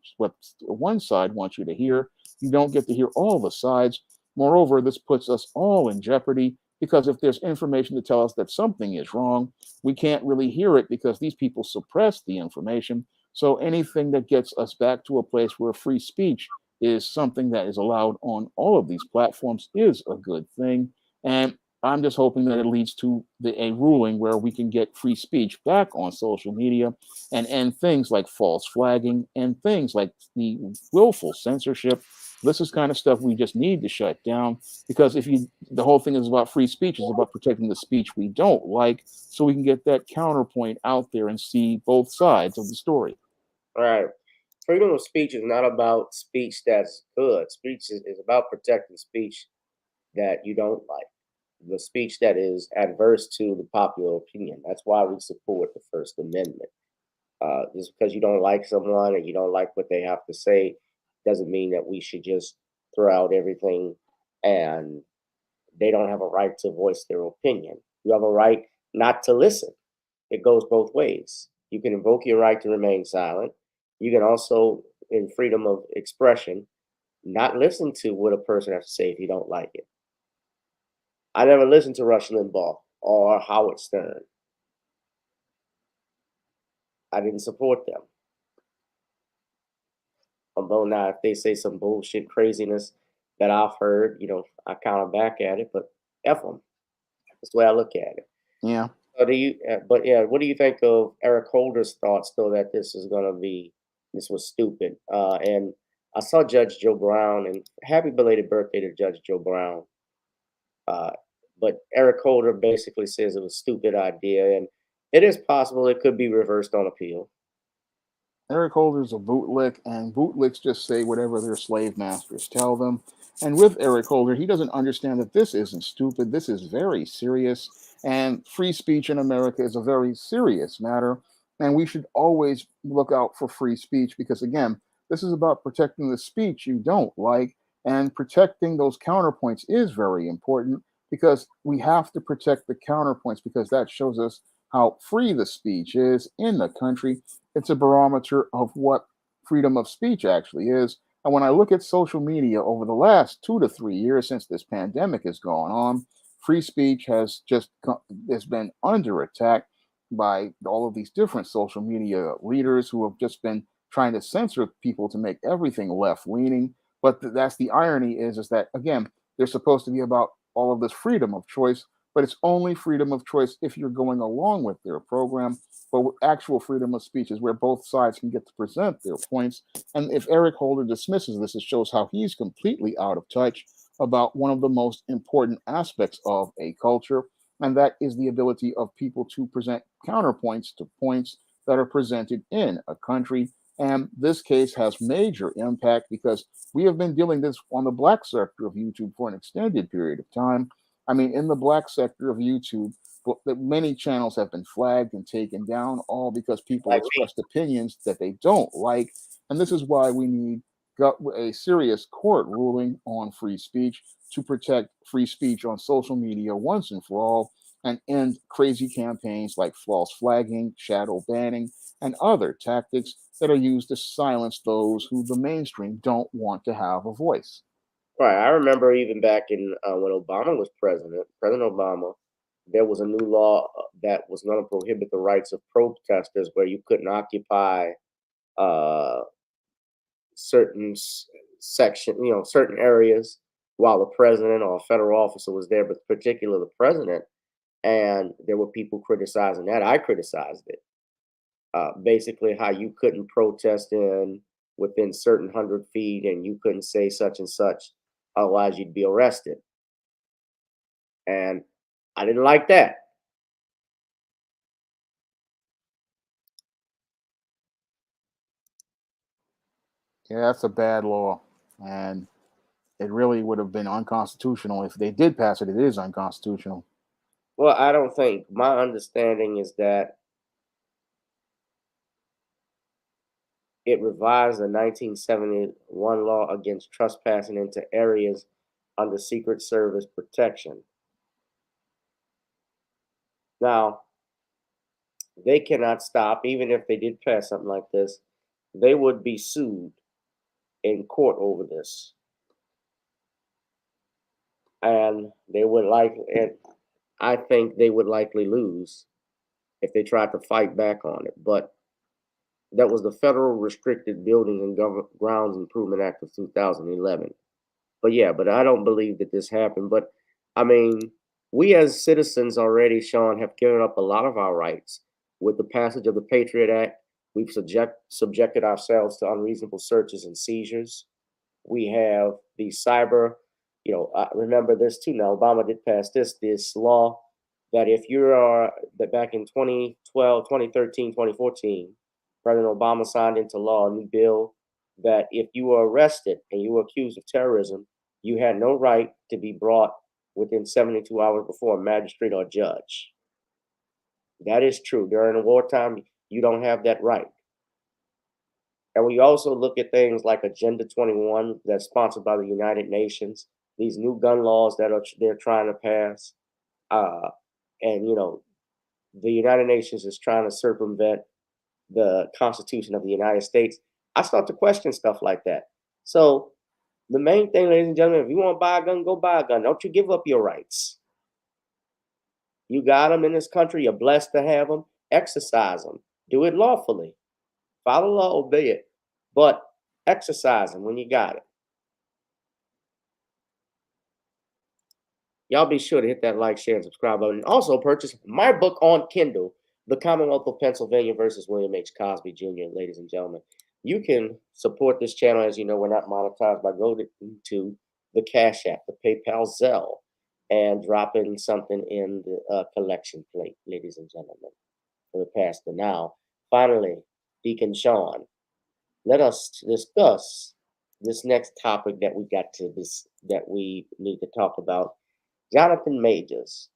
one side wants you to hear, you don't get to hear all the sides. Moreover, this puts us all in jeopardy because if there's information to tell us that something is wrong, we can't really hear it because these people suppress the information. So anything that gets us back to a place where free speech is something that is allowed on all of these platforms is a good thing. And I'm just hoping that it leads to a ruling where we can get free speech back on social media and end things like false flagging and things like the willful censorship. This is kind of stuff we just need to shut down because the whole thing is about free speech, is about protecting the speech we don't like, so we can get that counterpoint out there and see both sides of the story. All right. Freedom of speech is not about speech that's good. Speech is about protecting speech that you don't like, the speech that is adverse to the popular opinion. That's why we support the First Amendment. Just because you don't like someone and you don't like what they have to say doesn't mean that we should just throw out everything and they don't have a right to voice their opinion. You have a right not to listen. It goes both ways. You can invoke your right to remain silent. You can also, in freedom of expression, not listen to what a person has to say if you don't like it. I never listened to Rush Limbaugh or Howard Stern. I didn't support them. Although now, if they say some bullshit craziness that I've heard, I counter back at it. But f them. That's the way I look at it. Yeah. So do you? But yeah, what do you think of Eric Holder's thoughts, though, that this was stupid? And I saw Judge Joe Brown, and happy belated birthday to Judge Joe Brown. Uh, but Eric Holder basically says it was a stupid idea, and it is possible it could be reversed on appeal. Eric Holder's a bootlick, and bootlicks just say whatever their slave masters tell them. And with Eric Holder, he doesn't understand that this isn't stupid. This is very serious, and free speech in America is a very serious matter. And we should always look out for free speech because, again, this is about protecting the speech you don't like, and protecting those counterpoints is very important because we have to protect the counterpoints because that shows us how free the speech is in the country. It's a barometer of what freedom of speech actually is. And when I look at social media over the last 2 to 3 years since this pandemic has gone on, free speech has been under attack by all of these different social media leaders who have just been trying to censor people to make everything left leaning. But that's the irony is that again, they're supposed to be about all of this freedom of choice, but it's only freedom of choice if you're going along with their program. But with actual freedom of speech is where both sides can get to present their points. And if Eric Holder dismisses this, it shows how he's completely out of touch about one of the most important aspects of a culture, and that is the ability of people to present counterpoints to points that are presented in a country. And this case has major impact because we have been dealing this on the black sector of YouTube for an extended period of time. I mean, in the black sector of YouTube, that many channels have been flagged and taken down, all because people Like me. expressed opinions that they don't like. And this is why we need a serious court ruling on free speech to protect free speech on social media once and for all and end crazy campaigns like false flagging, shadow banning, and other tactics that are used to silence those who the mainstream don't want to have a voice. Right. I remember even back in when Obama was president, President Obama, there was a new law that was going to prohibit the rights of protesters, where you couldn't occupy uh, certain certain areas while the president or a federal officer was there, but particularly the president. And there were people criticizing that. I criticized it. Basically, how you couldn't protest within certain 100 feet, and you couldn't say such and such, otherwise you'd be arrested. And I didn't like that. Yeah, that's a bad law. And it really would have been unconstitutional. If they did pass it, it is unconstitutional. Well, I don't think my understanding is that it revised the 1971 law against trespassing into areas under Secret Service protection. Now, they cannot stop, even if they did pass something like this, they would be sued in court over this. And I think they would likely lose if they tried to fight back on it. But that was the Federal Restricted Buildings and Grounds Improvement Act of 2011. But I don't believe that this happened. But I mean, we as citizens already, Sean, have given up a lot of our rights. With the passage of the Patriot Act, we've subjected ourselves to unreasonable searches and seizures. We have the cyber, I remember this too. Now, Obama did pass this law that if you are, that back in 2012, 2013, 2014, President Obama signed into law a new bill that if you were arrested and you were accused of terrorism, you had no right to be brought within 72 hours before a magistrate or judge. That is true. During the wartime, You don't have that right. And we also look at things like Agenda 21 that's sponsored by the United Nations, these new gun laws that they're trying to pass. Uh, and, the United Nations is trying to circumvent the Constitution of the United States. I start to question stuff like that. So, the main thing, ladies and gentlemen, if you want to buy a gun, go buy a gun. Don't you give up your rights. You got them in this country. You're blessed to have them. Exercise them. Do it lawfully. Follow law, obey it. But exercise them when you got it. Y'all be sure to hit that like, share, and subscribe button. Also, purchase my book on Kindle, The Commonwealth of Pennsylvania versus William H. Cosby Jr., ladies and gentlemen. You can support this channel. As you know, we're not monetized, by going to the Cash App, the PayPal, Zelle, and dropping something in the collection plate, ladies and gentlemen, for the pastor. Now, finally, Deacon Sean, let us discuss this next topic that we need to talk about. Jonathan Majors,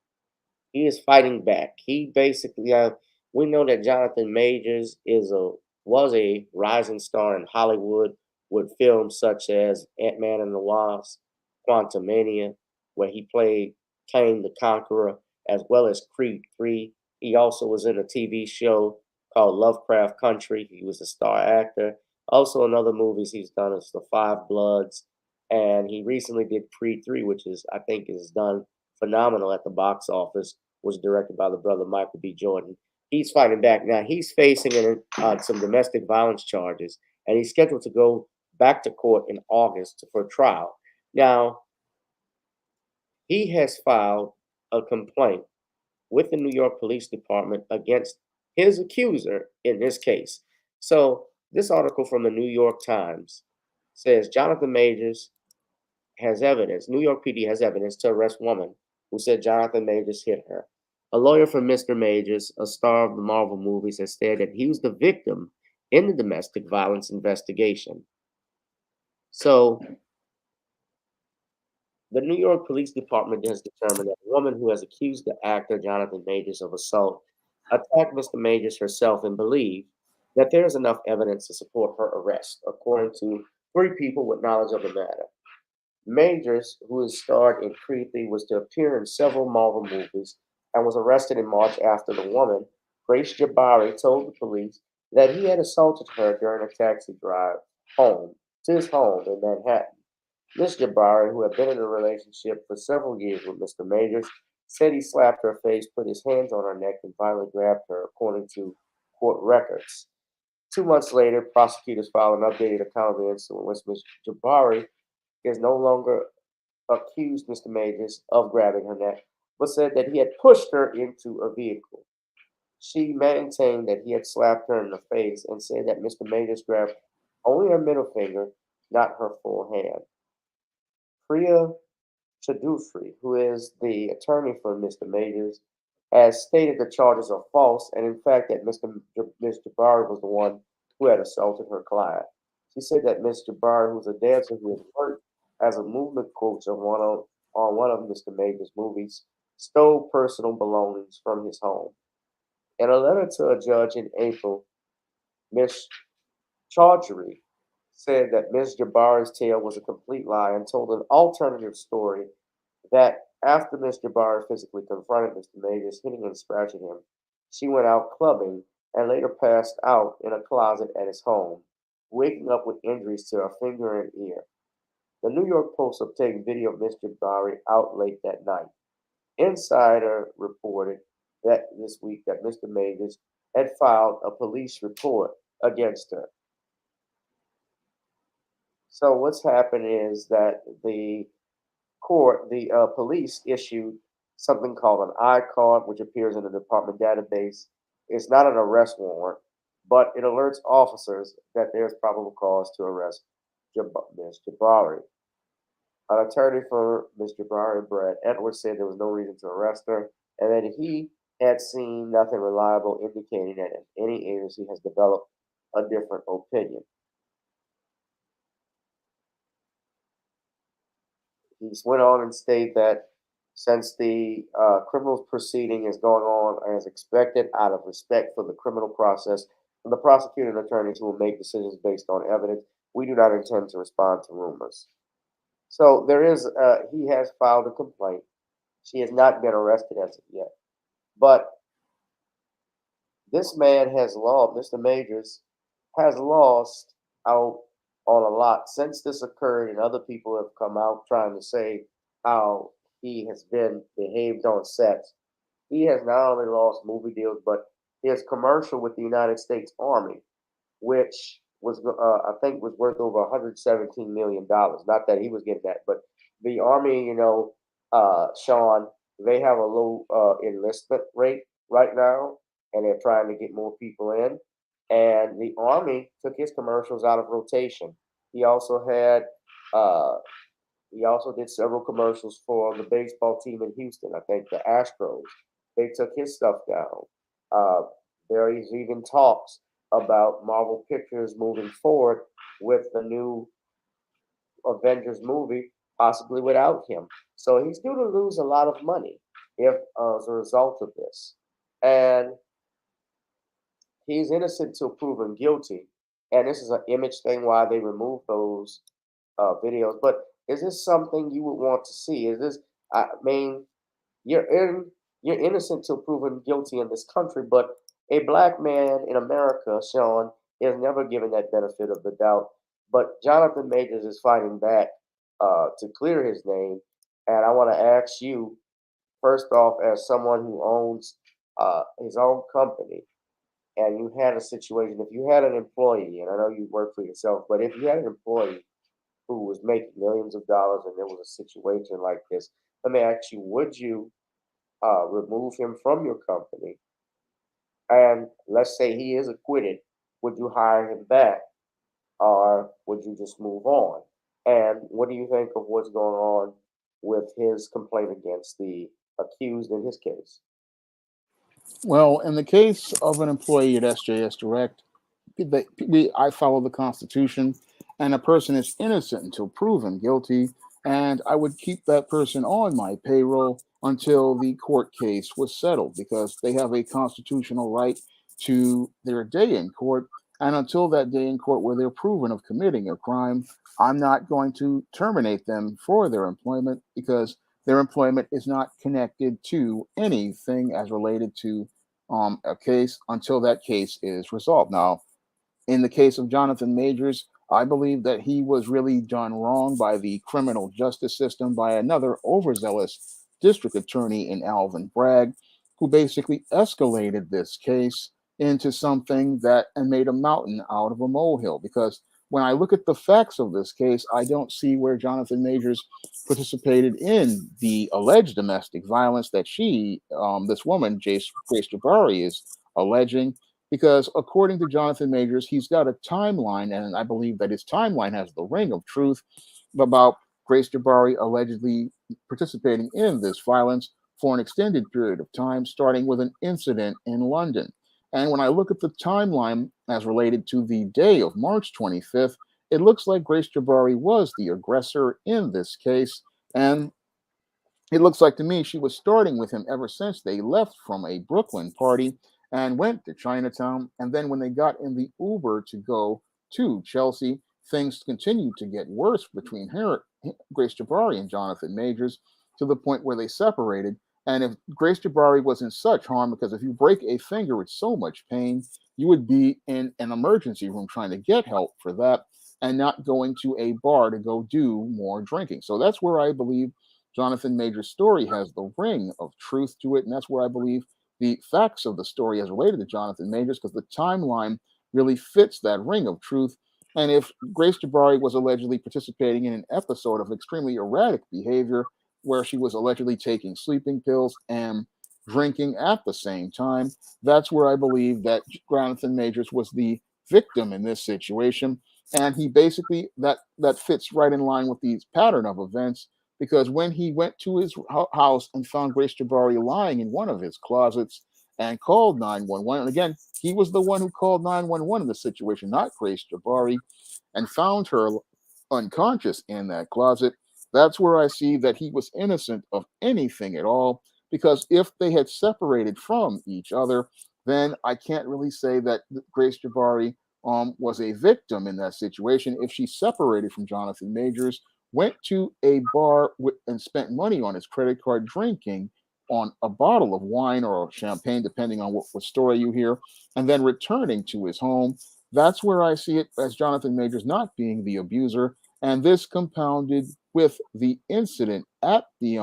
he is fighting back. He basically, we know that Jonathan Majors was a rising star in Hollywood with films such as Ant-Man and the Wasp, Quantumania, where he played Kang the Conqueror, as well as Creed 3. He also was in a TV show called Lovecraft Country. He was a star actor. Also, in other movies he's done is The Five Bloods, and he recently did Creed 3, which I think is done phenomenal at the box office. Was directed by the brother Michael B. Jordan. He's fighting back now. He's facing some domestic violence charges, and he's scheduled to go back to court in August for trial. Now, he has filed a complaint with the New York Police Department against his accuser in this case. So, this article from the New York Times says Jonathan Majors has evidence, New York PD has evidence to arrest woman who said Jonathan Majors hit her. A lawyer for Mr. Majors, a star of the Marvel movies, has stated that he was the victim in the domestic violence investigation. So, the New York Police Department has determined that a woman who has accused the actor Jonathan Majors of assault attacked Mr. Majors herself and believed that there is enough evidence to support her arrest, according to 3 people with knowledge of the matter. Majors, who has starred in Creed 3, was to appear in several Marvel movies and was arrested in March after the woman, Grace Jabari, told the police that he had assaulted her during a taxi drive home to his home in Manhattan. Ms. Jabari, who had been in a relationship for several years with Mr. Majors, said he slapped her face, put his hands on her neck, and finally grabbed her, according to court records. 2 months later, prosecutors filed an updated account of the incident, in which Ms. Jabari is no longer accused Mr. Majors of grabbing her neck, but said that he had pushed her into a vehicle. She maintained that he had slapped her in the face and said that Mr. Majors grabbed only her middle finger, not her full hand. Priya Chaudhry, who is the attorney for Mr. Majors, has stated the charges are false and, in fact, that Ms. Jabari was the one who had assaulted her client. She said that Ms. Jabari, who's a dancer who has worked as a movement coach on one of Mr. Majors' movies, stole personal belongings from his home. In a letter to a judge in April, Ms. Chaudhry said that Ms. Jabari's tale was a complete lie and told an alternative story that after Ms. Jabari physically confronted Mr. Majors, hitting and scratching him, she went out clubbing and later passed out in a closet at his home, waking up with injuries to her finger and ear. The New York Post obtained video of Ms. Jabari out late that night. Insider reported that this week that Mr. Majors had filed a police report against her. So what's happened is that the police issued something called an I-card, which appears in the department database. It's not an arrest warrant, but it alerts officers that there's probable cause to arrest Ms. Jabari. An attorney for Ms. Jabari, Brad Edwards, said there was no reason to arrest her, and that he had seen nothing reliable indicating that any agency has developed a different opinion. He went on and stated that Since the criminal proceeding is going on as expected out of respect for the criminal process and the prosecuting attorneys who will make decisions based on evidence, we do not intend to respond to rumors. So there is, he has filed a complaint. She has not been arrested as of yet. But this man has lost, Mr. Majors has lost out on a lot since this occurred, and other people have come out trying to say how he has been behaved on sets. He has not only lost movie deals, but his commercial with the United States Army, which was I think was worth over 117 million dollars. Not that he was getting that, but the Army, Sean, they have a low enlistment rate right now, and they're trying to get more people in. And the Army took his commercials out of rotation. He also had uh, he also did several commercials for the baseball team in Houston. I think the Astros. They took his stuff down. Uh, there is even talks about Marvel Pictures moving forward with the new Avengers movie, possibly without him. So he's due to lose a lot of money if as a result of this. And he's innocent till proven guilty. And this is an image thing why they removed those videos. But is this something you would want to see? Is this? I mean, you're in, you're innocent till proven guilty in this country, but a black man in America, Sean, is never given that benefit of the doubt. But Jonathan Majors is fighting back to clear his name, and I want to ask you first off, as someone who owns his own company, and you had a situation, if you had an employee, and I know you work for yourself, but if you had an employee who was making millions of dollars and there was a situation like this, let me ask you, would you remove him from your company? And let's say he is acquitted, would you hire him back or would you just move on? And what do you think of what's going on with his complaint against the accused in his case? Well, in the case of an employee at SJS Direct, I follow the Constitution, and a person is innocent until proven guilty, and I would keep that person on my payroll until the court case was settled because they have a constitutional right to their day in court. And until that day in court where they're proven of committing a crime, I'm not going to terminate them for their employment because their employment is not connected to anything as related to a case until that case is resolved. Now, in the case of Jonathan Majors, I believe that he was really done wrong by the criminal justice system by another overzealous district attorney in Alvin Bragg, who basically escalated this case into something that and made a mountain out of a molehill. Because when I look at the facts of this case, I don't see where Jonathan Majors participated in the alleged domestic violence that this woman, Grace Jabari, is alleging because according to Jonathan Majors, he's got a timeline, and I believe that his timeline has the ring of truth about Grace Jabari allegedly participating in this violence for an extended period of time, starting with an incident in London. And when I look at the timeline as related to the day of March 25th, it looks like Grace Jabari was the aggressor in this case. And it looks like to me she was starting with him ever since they left from a Brooklyn party and went to Chinatown. And then when they got in the Uber to go to Chelsea, things continued to get worse between her, Grace Jabari, and Jonathan Majors to the point where they separated. And if Grace Jabari was in such harm, because if you break a finger with so much pain, you would be in an emergency room trying to get help for that and not going to a bar to go do more drinking. So that's where I believe Jonathan Major's story has the ring of truth to it. And that's where I believe the facts of the story as related to Jonathan Majors, because the timeline really fits that ring of truth. And if Grace Jabari was allegedly participating in an episode of extremely erratic behavior where she was allegedly taking sleeping pills and drinking at the same time, that's where I believe that Jonathan Majors was the victim in this situation. And he basically that fits right in line with the pattern of events because when he went to his house and found Grace Jabari lying in one of his closets and called 911, and again, he was the one who called 911 in the situation, not Grace Jabari, and found her unconscious in that closet. That's where I see that he was innocent of anything at all. Because if they had separated from each other, then I can't really say that Grace Jabari was a victim in that situation. If she separated from Jonathan Majors, went to a bar and spent money on his credit card drinking on a bottle of wine or champagne, depending on what story you hear, and then returning to his home, that's where I see it as Jonathan Majors not being the abuser. And this compounded with the incident at the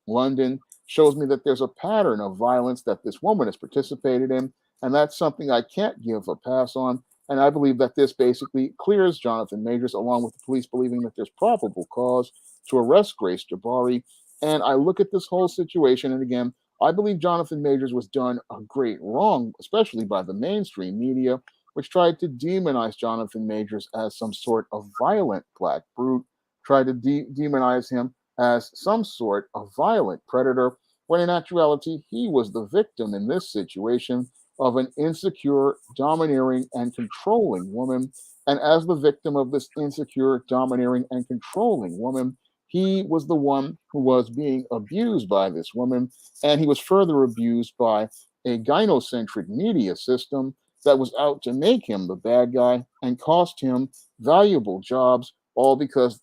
London shows me that there's a pattern of violence that this woman has participated in, and that's something I can't give a pass on. And I believe that this basically clears Jonathan Majors, along with the police believing that there's probable cause to arrest Grace Jabari. And I look at this whole situation, and again, I believe Jonathan Majors was done a great wrong, especially by the mainstream media, which tried to demonize Jonathan Majors as some sort of violent black brute, tried to demonize him as some sort of violent predator, when in actuality, he was the victim in this situation of an insecure, domineering, and controlling woman. And as the victim of this insecure, domineering, and controlling woman, he was the one who was being abused by this woman. And he was further abused by a gynocentric media system that was out to make him the bad guy and cost him valuable jobs, all because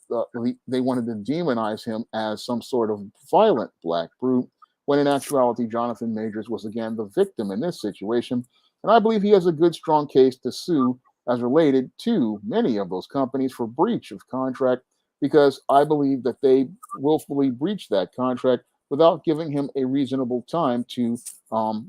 they wanted to demonize him as some sort of violent black brute, when in actuality, Jonathan Majors was again the victim in this situation. And I believe he has a good, strong case to sue as related to many of those companies for breach of contract, because I believe that they willfully breached that contract without giving him a reasonable time to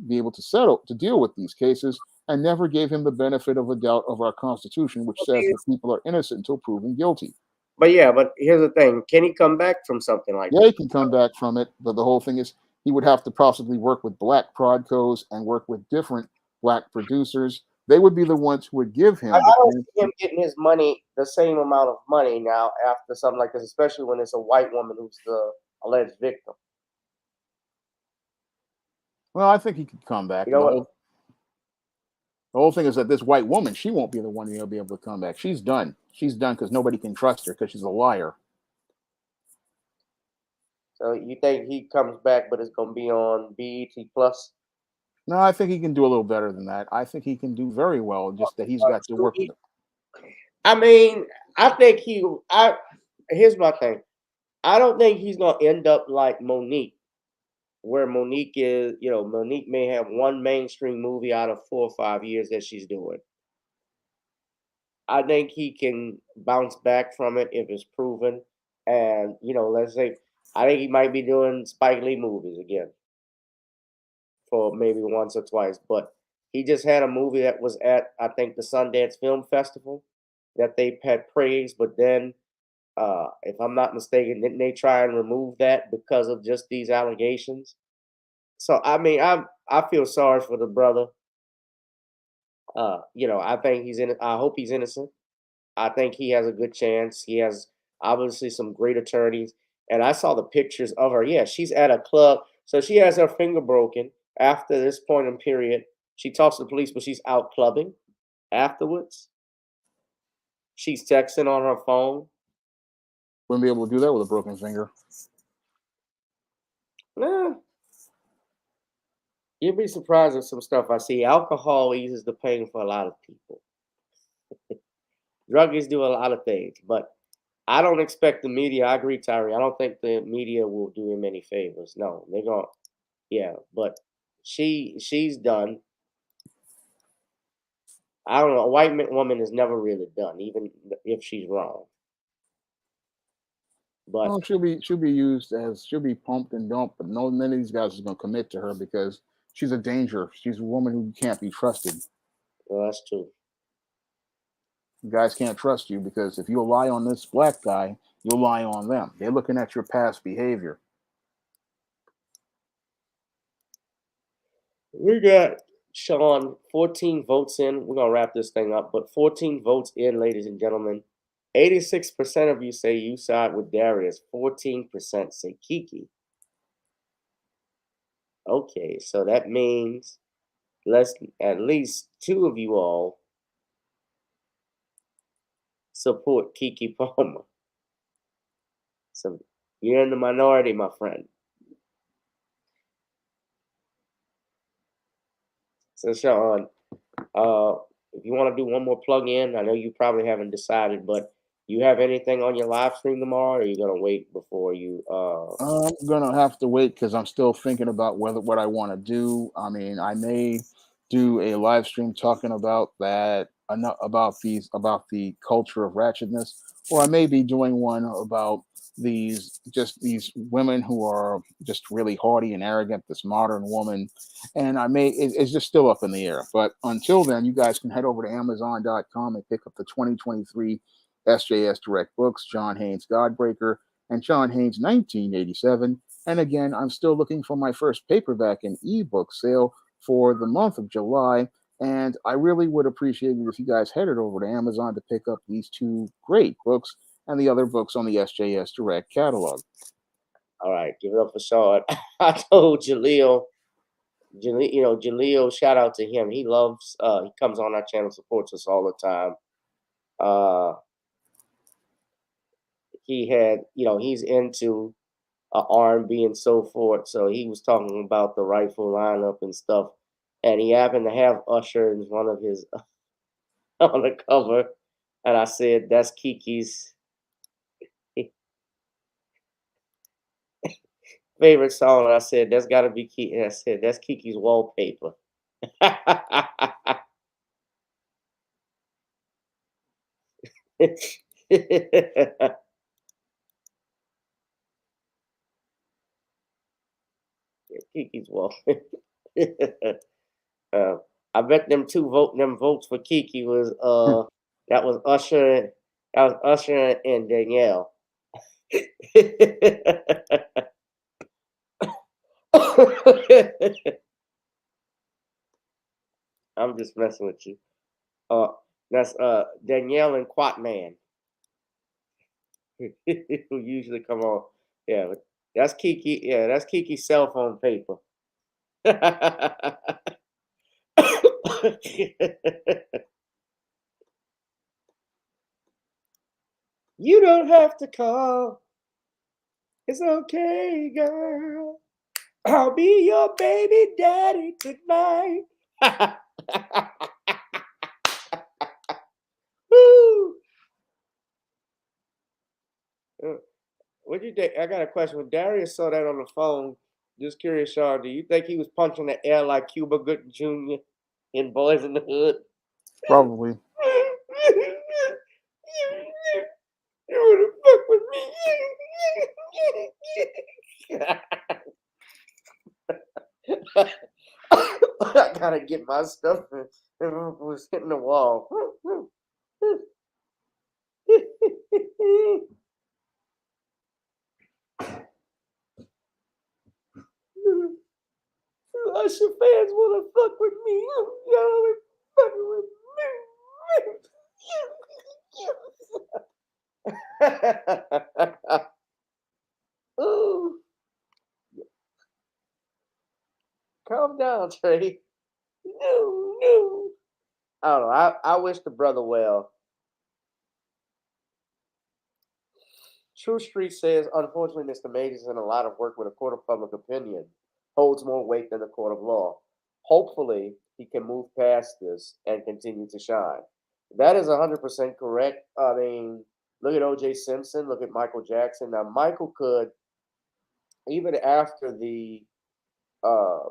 be able to settle, to deal with these cases, and never gave him the benefit of a doubt of our Constitution, which says that people are innocent until proven guilty. But yeah, but here's the thing: can he come back from something like Yeah, this? he can come back from it, but the whole thing is he would have to possibly work with black prodcos and work with different black producers. They would be the ones who would give I him the don't chance. see him getting his money, the same amount of money now after something like this, especially when it's a white woman who's the alleged victim. Well, I think he could come back. You know what? The whole thing is that this white woman, she won't be the one who'll be able to come back. She's done. She's done because nobody can trust her because she's a liar. So you think he comes back, but it's gonna be on BET Plus? No, I think he can do a little better than that. I think he can do very well, just that he's got to work with it. I mean, I think he. I Here's my thing. I don't think he's gonna end up like Monique, where Monique is. You know, Monique may have one mainstream movie out of 4 or 5 years that she's doing. I think he can bounce back from it if it's proven. And let's say I think he might be doing Spike Lee movies again for maybe once or twice. But he just had a movie that was at, I think, the Sundance Film Festival that they had praised, but then if I'm not mistaken, didn't they try and remove that because of just these allegations? So I mean, I feel sorry for the brother. I think I hope he's innocent. I think he has a good chance. He has obviously some great attorneys. And I saw the pictures of her. Yeah, she's at a club. So she has her finger broken after this point in period. She talks to the police, but she's out clubbing afterwards. She's texting on her phone. Wouldn't be able to do that with a broken finger. Nah, you'd be surprised at some stuff I see. Alcohol eases the pain for a lot of people. Druggies do a lot of things, but I don't expect the media. I agree, Tyree. I don't think the media will do him any favors. No, they're gonna, yeah, but she's done. I don't know. A white woman is never really done, even if she's wrong. But Well, she'll be pumped and dumped, but none of these guys is gonna commit to her because she's a danger. She's a woman who can't be trusted. well, that's true. You guys can't trust you because if you lie on this black guy, you'll lie on them. They're looking at your past behavior. We got Sean 14 votes in. We're gonna wrap this thing up, but 14 votes in, ladies and gentlemen. 86% of you say you side with Darius. 14% say Kiki. Okay, so that means at least two of you all support Kiki Palmer. So You're in the minority, my friend. So, Sean, uh, if you want to do one more plug in, I know you probably haven't decided, but you have anything on your live stream tomorrow, or are you gonna wait before you? I'm gonna have to wait because I'm still thinking about whether what I want to do. I mean, I may do a live stream talking about that, about the culture of ratchetness, or I may be doing one about these women who are just really haughty and arrogant. This modern woman, and it's just still up in the air. But until then, you guys can head over to Amazon.com and pick up the 2023 SJS Direct books, John Haynes Godbreaker and John Haynes 1987. And again, I'm still looking for my first paperback and ebook sale for the month of July. And I really would appreciate it if you guys headed over to Amazon to pick up these two great books and the other books on the SJS Direct catalog. All right, give it up for Sean. I told Jaleel, Jaleel, shout out to him. He loves. He comes on our channel, supports us all the time. He had, he's into R&B and so forth. So he was talking about the rightful lineup and stuff, and he happened to have Usher in one of his on the cover, and I said that's Kiki's favorite song. And I said that's got to be Kiki. I said that's Kiki's wallpaper. Kiki's wallpaper. uh, I bet them votes for Kiki was that was Usher, and Danielle. I'm just messing with you. Uh, that's Danielle and Quatman who usually come on. Yeah, but that's Kiki. Yeah, that's Kiki's cell phone paper. You don't have to call. It's okay, girl. I'll be your baby daddy tonight. Woo! Uh, What do you think? I got a question. When Darius saw that on the phone, just curious, Sean, do you think he was punching the air like Cuba Gooding Jr. in Boys in the Hood? Probably. You wanna fuck with me? I gotta get my stuff and was hitting the wall. Usher fans wanna fuck with me. Y'all ain't fucking with me. Ooh, calm down, Trey. No, no. I don't know. I wish the brother well. True Street says, unfortunately, Mr. Majors in a lot of work with a court of public opinion holds more weight than the court of law. Hopefully, he can move past this and continue to shine. That is 100% correct. I mean, look at O.J. Simpson, look at Michael Jackson. Now, Michael could, even after the uh,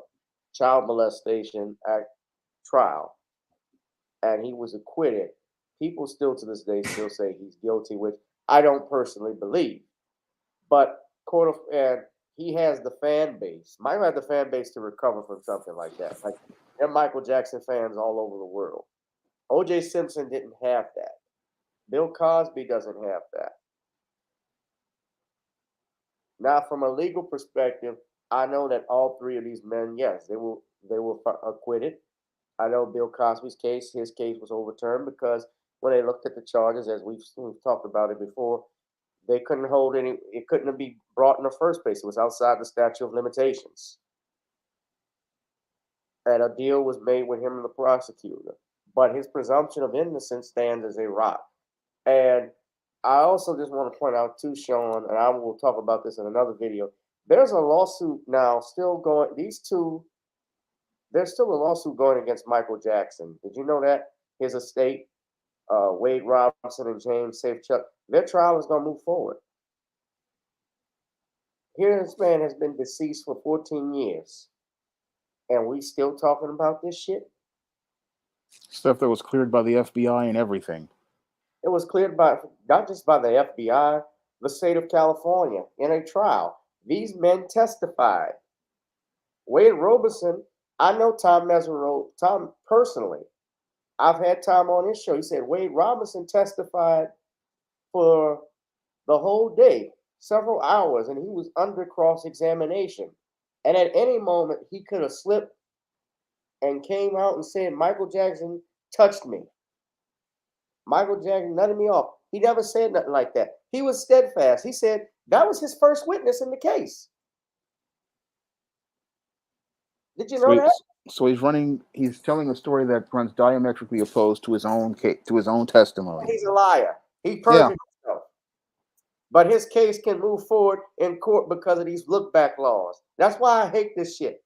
child molestation act trial, and he was acquitted, people still to this day still say he's guilty, which I don't personally believe. But court of and he has the fan base. Might have the fan base to recover from something like that. Like there are Michael Jackson fans all over the world. O.J. Simpson didn't have that. Bill Cosby doesn't have that. Now, from a legal perspective, I know that all three of these men, yes, they were acquitted. I know Bill Cosby's case, his case was overturned because when they looked at the charges, as we've talked about it before, they couldn't hold any. It couldn't be brought in the first place. It was outside the statute of limitations, and a deal was made with him and the prosecutor. But his presumption of innocence stands as a rock. And I also just want to point out too, Sean, and I will talk about this in another video. There's a lawsuit now still going. These two, there's still a lawsuit going against Michael Jackson. Did you know that his estate, Wade Robinson and James Safechuck, their trial is going to move forward. Here, this man has been deceased for 14 years, and we still talking about this shit. Stuff that was cleared by the FBI and everything. It was cleared by not just by the FBI, the state of California in a trial. These men testified. Wade Robinson, I know Tom Mesereau, Tom personally. I've had Tom on his show. He said Wade Robinson testified for the whole day, several hours, and he was under cross-examination. And at any moment, he could have slipped and came out and said, Michael Jackson touched me. Michael Jackson nutted me off. He never said nothing like that. He was steadfast. He said that was his first witness in the case. Did you know that? So he's telling a story that runs diametrically opposed to his own case, to his own testimony. He's a liar. He perjured himself. But his case can move forward in court because of these look-back laws. That's why I hate this shit.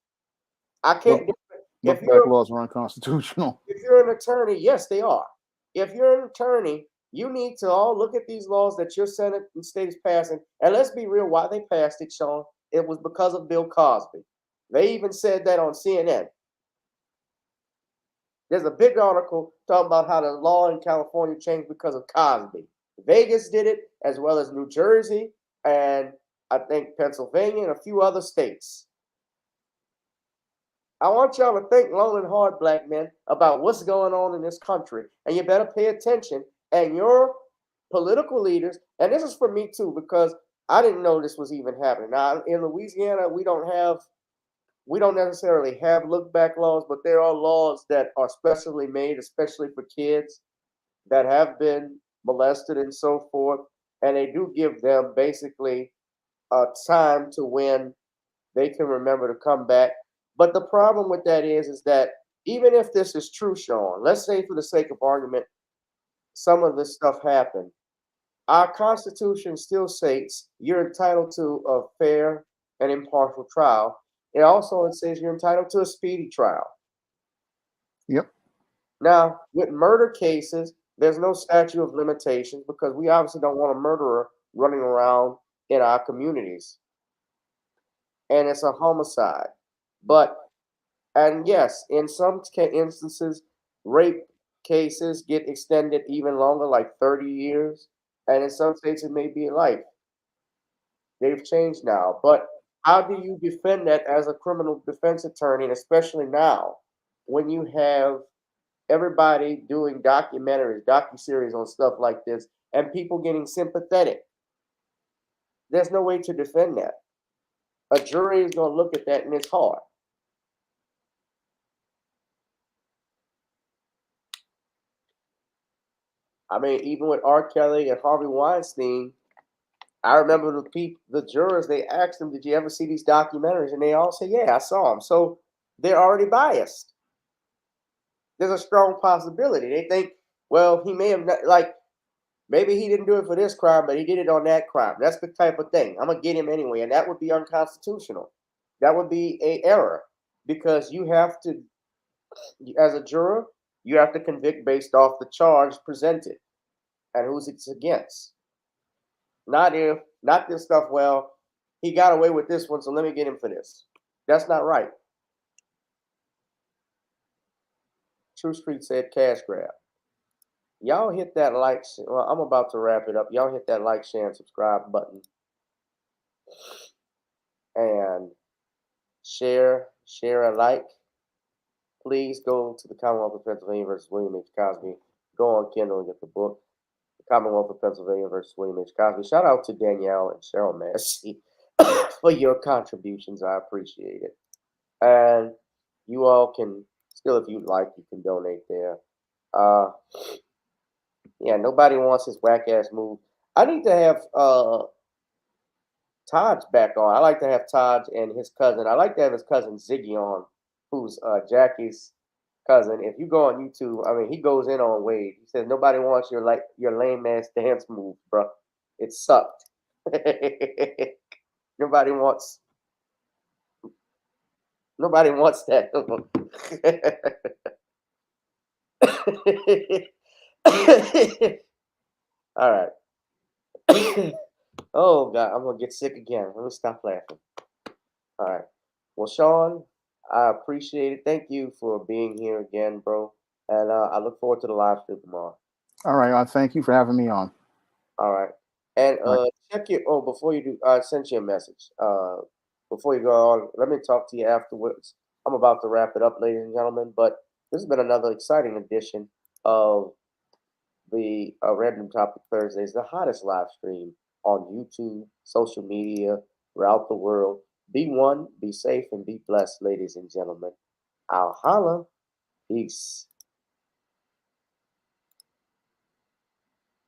I can't do it. Look-back laws are unconstitutional. If you're an attorney, yes, they are. If you're an attorney, you need to all look at these laws that your Senate and state is passing. And let's be real, why they passed it, Sean, it was because of Bill Cosby. They even said that on CNN. There's a big article talking about how the law in California changed because of Cosby. Vegas did it, as well as New Jersey, and I think Pennsylvania and a few other states. I want y'all to think long and hard, black men, about what's going on in this country. And you better pay attention. And your political leaders, and this is for me too, because I didn't know this was even happening. Now, in Louisiana, we don't necessarily have look-back laws, but there are laws that are specially made, especially for kids that have been molested and so forth. And they do give them basically a time to when they can remember to come back. But the problem with that is that even if this is true, Sean, let's say for the sake of argument, some of this stuff happened. Our Constitution still states you're entitled to a fair and impartial trial. It also says you're entitled to a speedy trial. Yep. Now, with murder cases, there's no statute of limitations because we obviously don't want a murderer running around in our communities. And it's a homicide. And yes, in some instances, rape cases get extended even longer, like 30 years. And in some states, it may be life. They've changed now. But how do you defend that as a criminal defense attorney, and especially now when you have everybody doing documentaries, docuseries on stuff like this, and people getting sympathetic? There's no way to defend that. A jury is going to look at that, and it's hard. I mean, even with R. Kelly and Harvey Weinstein, I remember the jurors, they asked them, did you ever see these documentaries? And they all say, yeah, I saw them. So they're already biased. There's a strong possibility. They think, well, he may have, like, maybe he didn't do it for this crime, but he did it on that crime. That's the type of thing. I'm going to get him anyway. And that would be unconstitutional. That would be an error because you have to, as a juror, you have to convict based off the charge presented and who's it's against. Not this stuff, well, he got away with this one, so let me get him for this. That's not right. True Street said cash grab. Y'all hit that like, well, I'm about to wrap it up. Y'all hit that like, share, and subscribe button. And share alike. Please go to the Commonwealth of Pennsylvania versus William H. Cosby. Go on Kindle and get the book. The Commonwealth of Pennsylvania versus William H. Cosby. Shout out to Danielle and Cheryl Massey for your contributions. I appreciate it. And you all can still, if you'd like, you can donate there. Yeah, nobody wants this whack ass move. I need to have Todd's back on. I like to have Todd and his cousin. I like to have his cousin Ziggy on, who's Jackie's cousin, if you go on YouTube, I mean, he goes in on Wade. He says nobody wants your lame ass dance move, bro. It sucked. nobody wants nobody wants that. All right. oh God, I'm gonna get sick again. Let me stop laughing. All right. Well, Sean, I appreciate it. Thank you for being here again, bro. And I look forward to the live stream tomorrow. All right. Thank you for having me on. All right. And All right. check your before you do I sent you a message. Before you go on, let me talk to you afterwards. I'm about to wrap it up, ladies and gentlemen, but this has been another exciting edition of the Random Topic Thursdays, the hottest live stream on YouTube, social media, throughout the world. Be one, be safe, and be blessed, ladies and gentlemen. I'll holla. Peace.